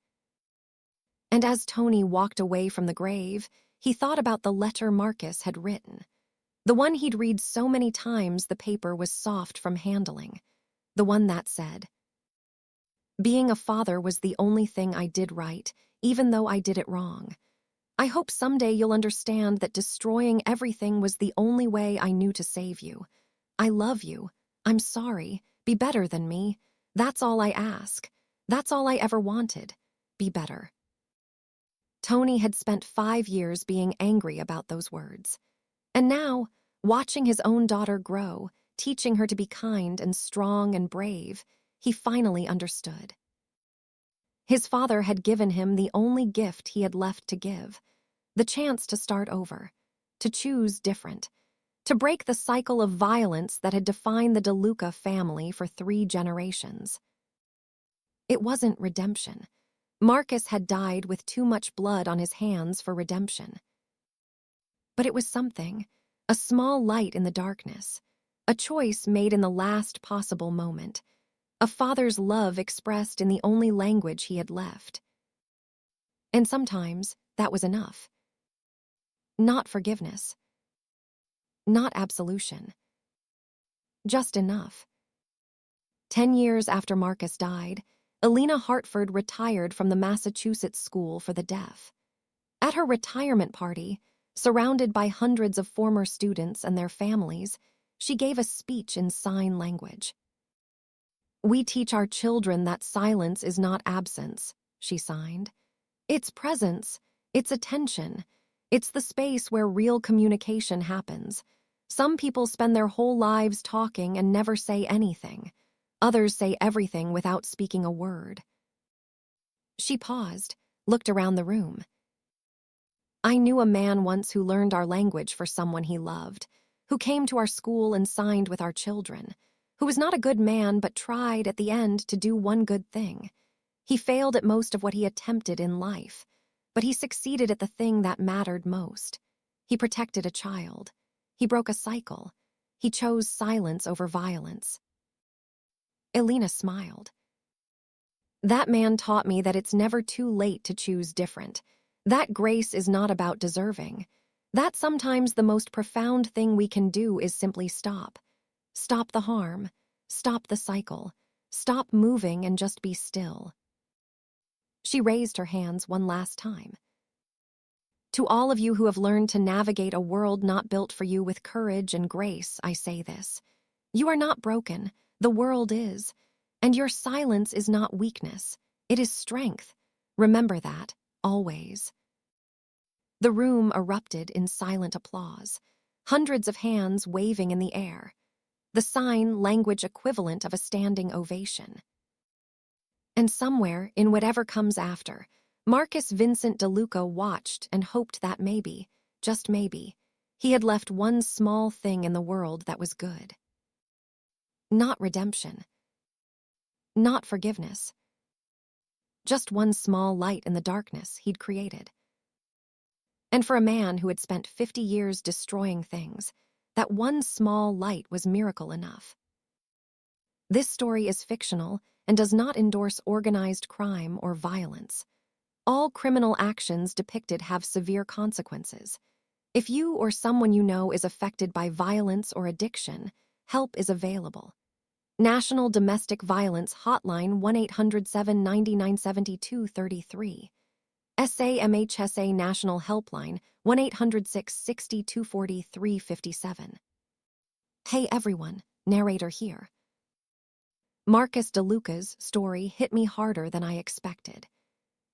And as Tony walked away from the grave, he thought about the letter Marcus had written. The one he'd read so many times the paper was soft from handling. The one that said, "Being a father was the only thing I did right, even though I did it wrong. I hope someday you'll understand that destroying everything was the only way I knew to save you. I love you. I'm sorry. Be better than me. That's all I ask. That's all I ever wanted. Be better." Tony had spent 5 years being angry about those words. And now, watching his own daughter grow, teaching her to be kind and strong and brave, he finally understood. His father had given him the only gift he had left to give, the chance to start over, to choose different, to break the cycle of violence that had defined the DeLuca family for 3 generations. It wasn't redemption. Marcus had died with too much blood on his hands for redemption. But it was something, a small light in the darkness, a choice made in the last possible moment, a father's love expressed in the only language he had left. And sometimes that was enough. Not forgiveness. Not absolution. Just enough. 10 years after Marcus died, Elena Hartford retired from the Massachusetts School for the Deaf. At her retirement party, surrounded by hundreds of former students and their families, she gave a speech in sign language. "We teach our children that silence is not absence," she signed. "It's presence, it's attention, it's the space where real communication happens. Some people spend their whole lives talking and never say anything. Others say everything without speaking a word." She paused, looked around the room. "I knew a man once who learned our language for someone he loved, who came to our school and signed with our children, who was not a good man but tried at the end to do one good thing. He failed at most of what he attempted in life, but he succeeded at the thing that mattered most. He protected a child. He broke a cycle. He chose silence over violence." Elena smiled. "That man taught me that it's never too late to choose different. That grace is not about deserving. That sometimes the most profound thing we can do is simply stop. Stop the harm. Stop the cycle. Stop moving and just be still." She raised her hands one last time. "To all of you who have learned to navigate a world not built for you with courage and grace, I say this. You are not broken. The world is. And your silence is not weakness. It is strength. Remember that, always." The room erupted in silent applause, hundreds of hands waving in the air, the sign language equivalent of a standing ovation. And somewhere, in whatever comes after, Marcus Vincent DeLuca watched and hoped that maybe, just maybe, he had left one small thing in the world that was good. Not redemption. Not forgiveness. Just one small light in the darkness he'd created. And for a man who had spent 50 years destroying things, that one small light was miracle enough. This story is fictional and does not endorse organized crime or violence. All criminal actions depicted have severe consequences. If you or someone you know is affected by violence or addiction, help is available. National Domestic Violence Hotline 1-800-799-7233. SAMHSA National Helpline 1-800-660-243-57. Hey everyone, narrator here. Marcus DeLuca's story hit me harder than I expected.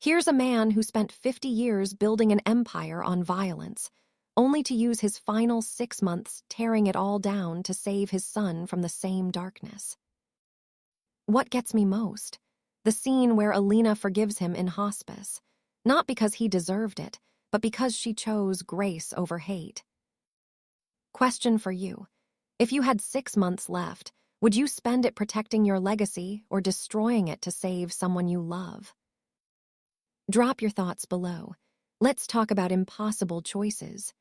Here's a man who spent 50 years building an empire on violence, only to use his final 6 months tearing it all down to save his son from the same darkness. What gets me most? The scene where Elena forgives him in hospice. not because he deserved it, but because she chose grace over hate. Question for you. If you had 6 months left, would you spend it protecting your legacy or destroying it to save someone you love? Drop your thoughts below. Let's talk about impossible choices.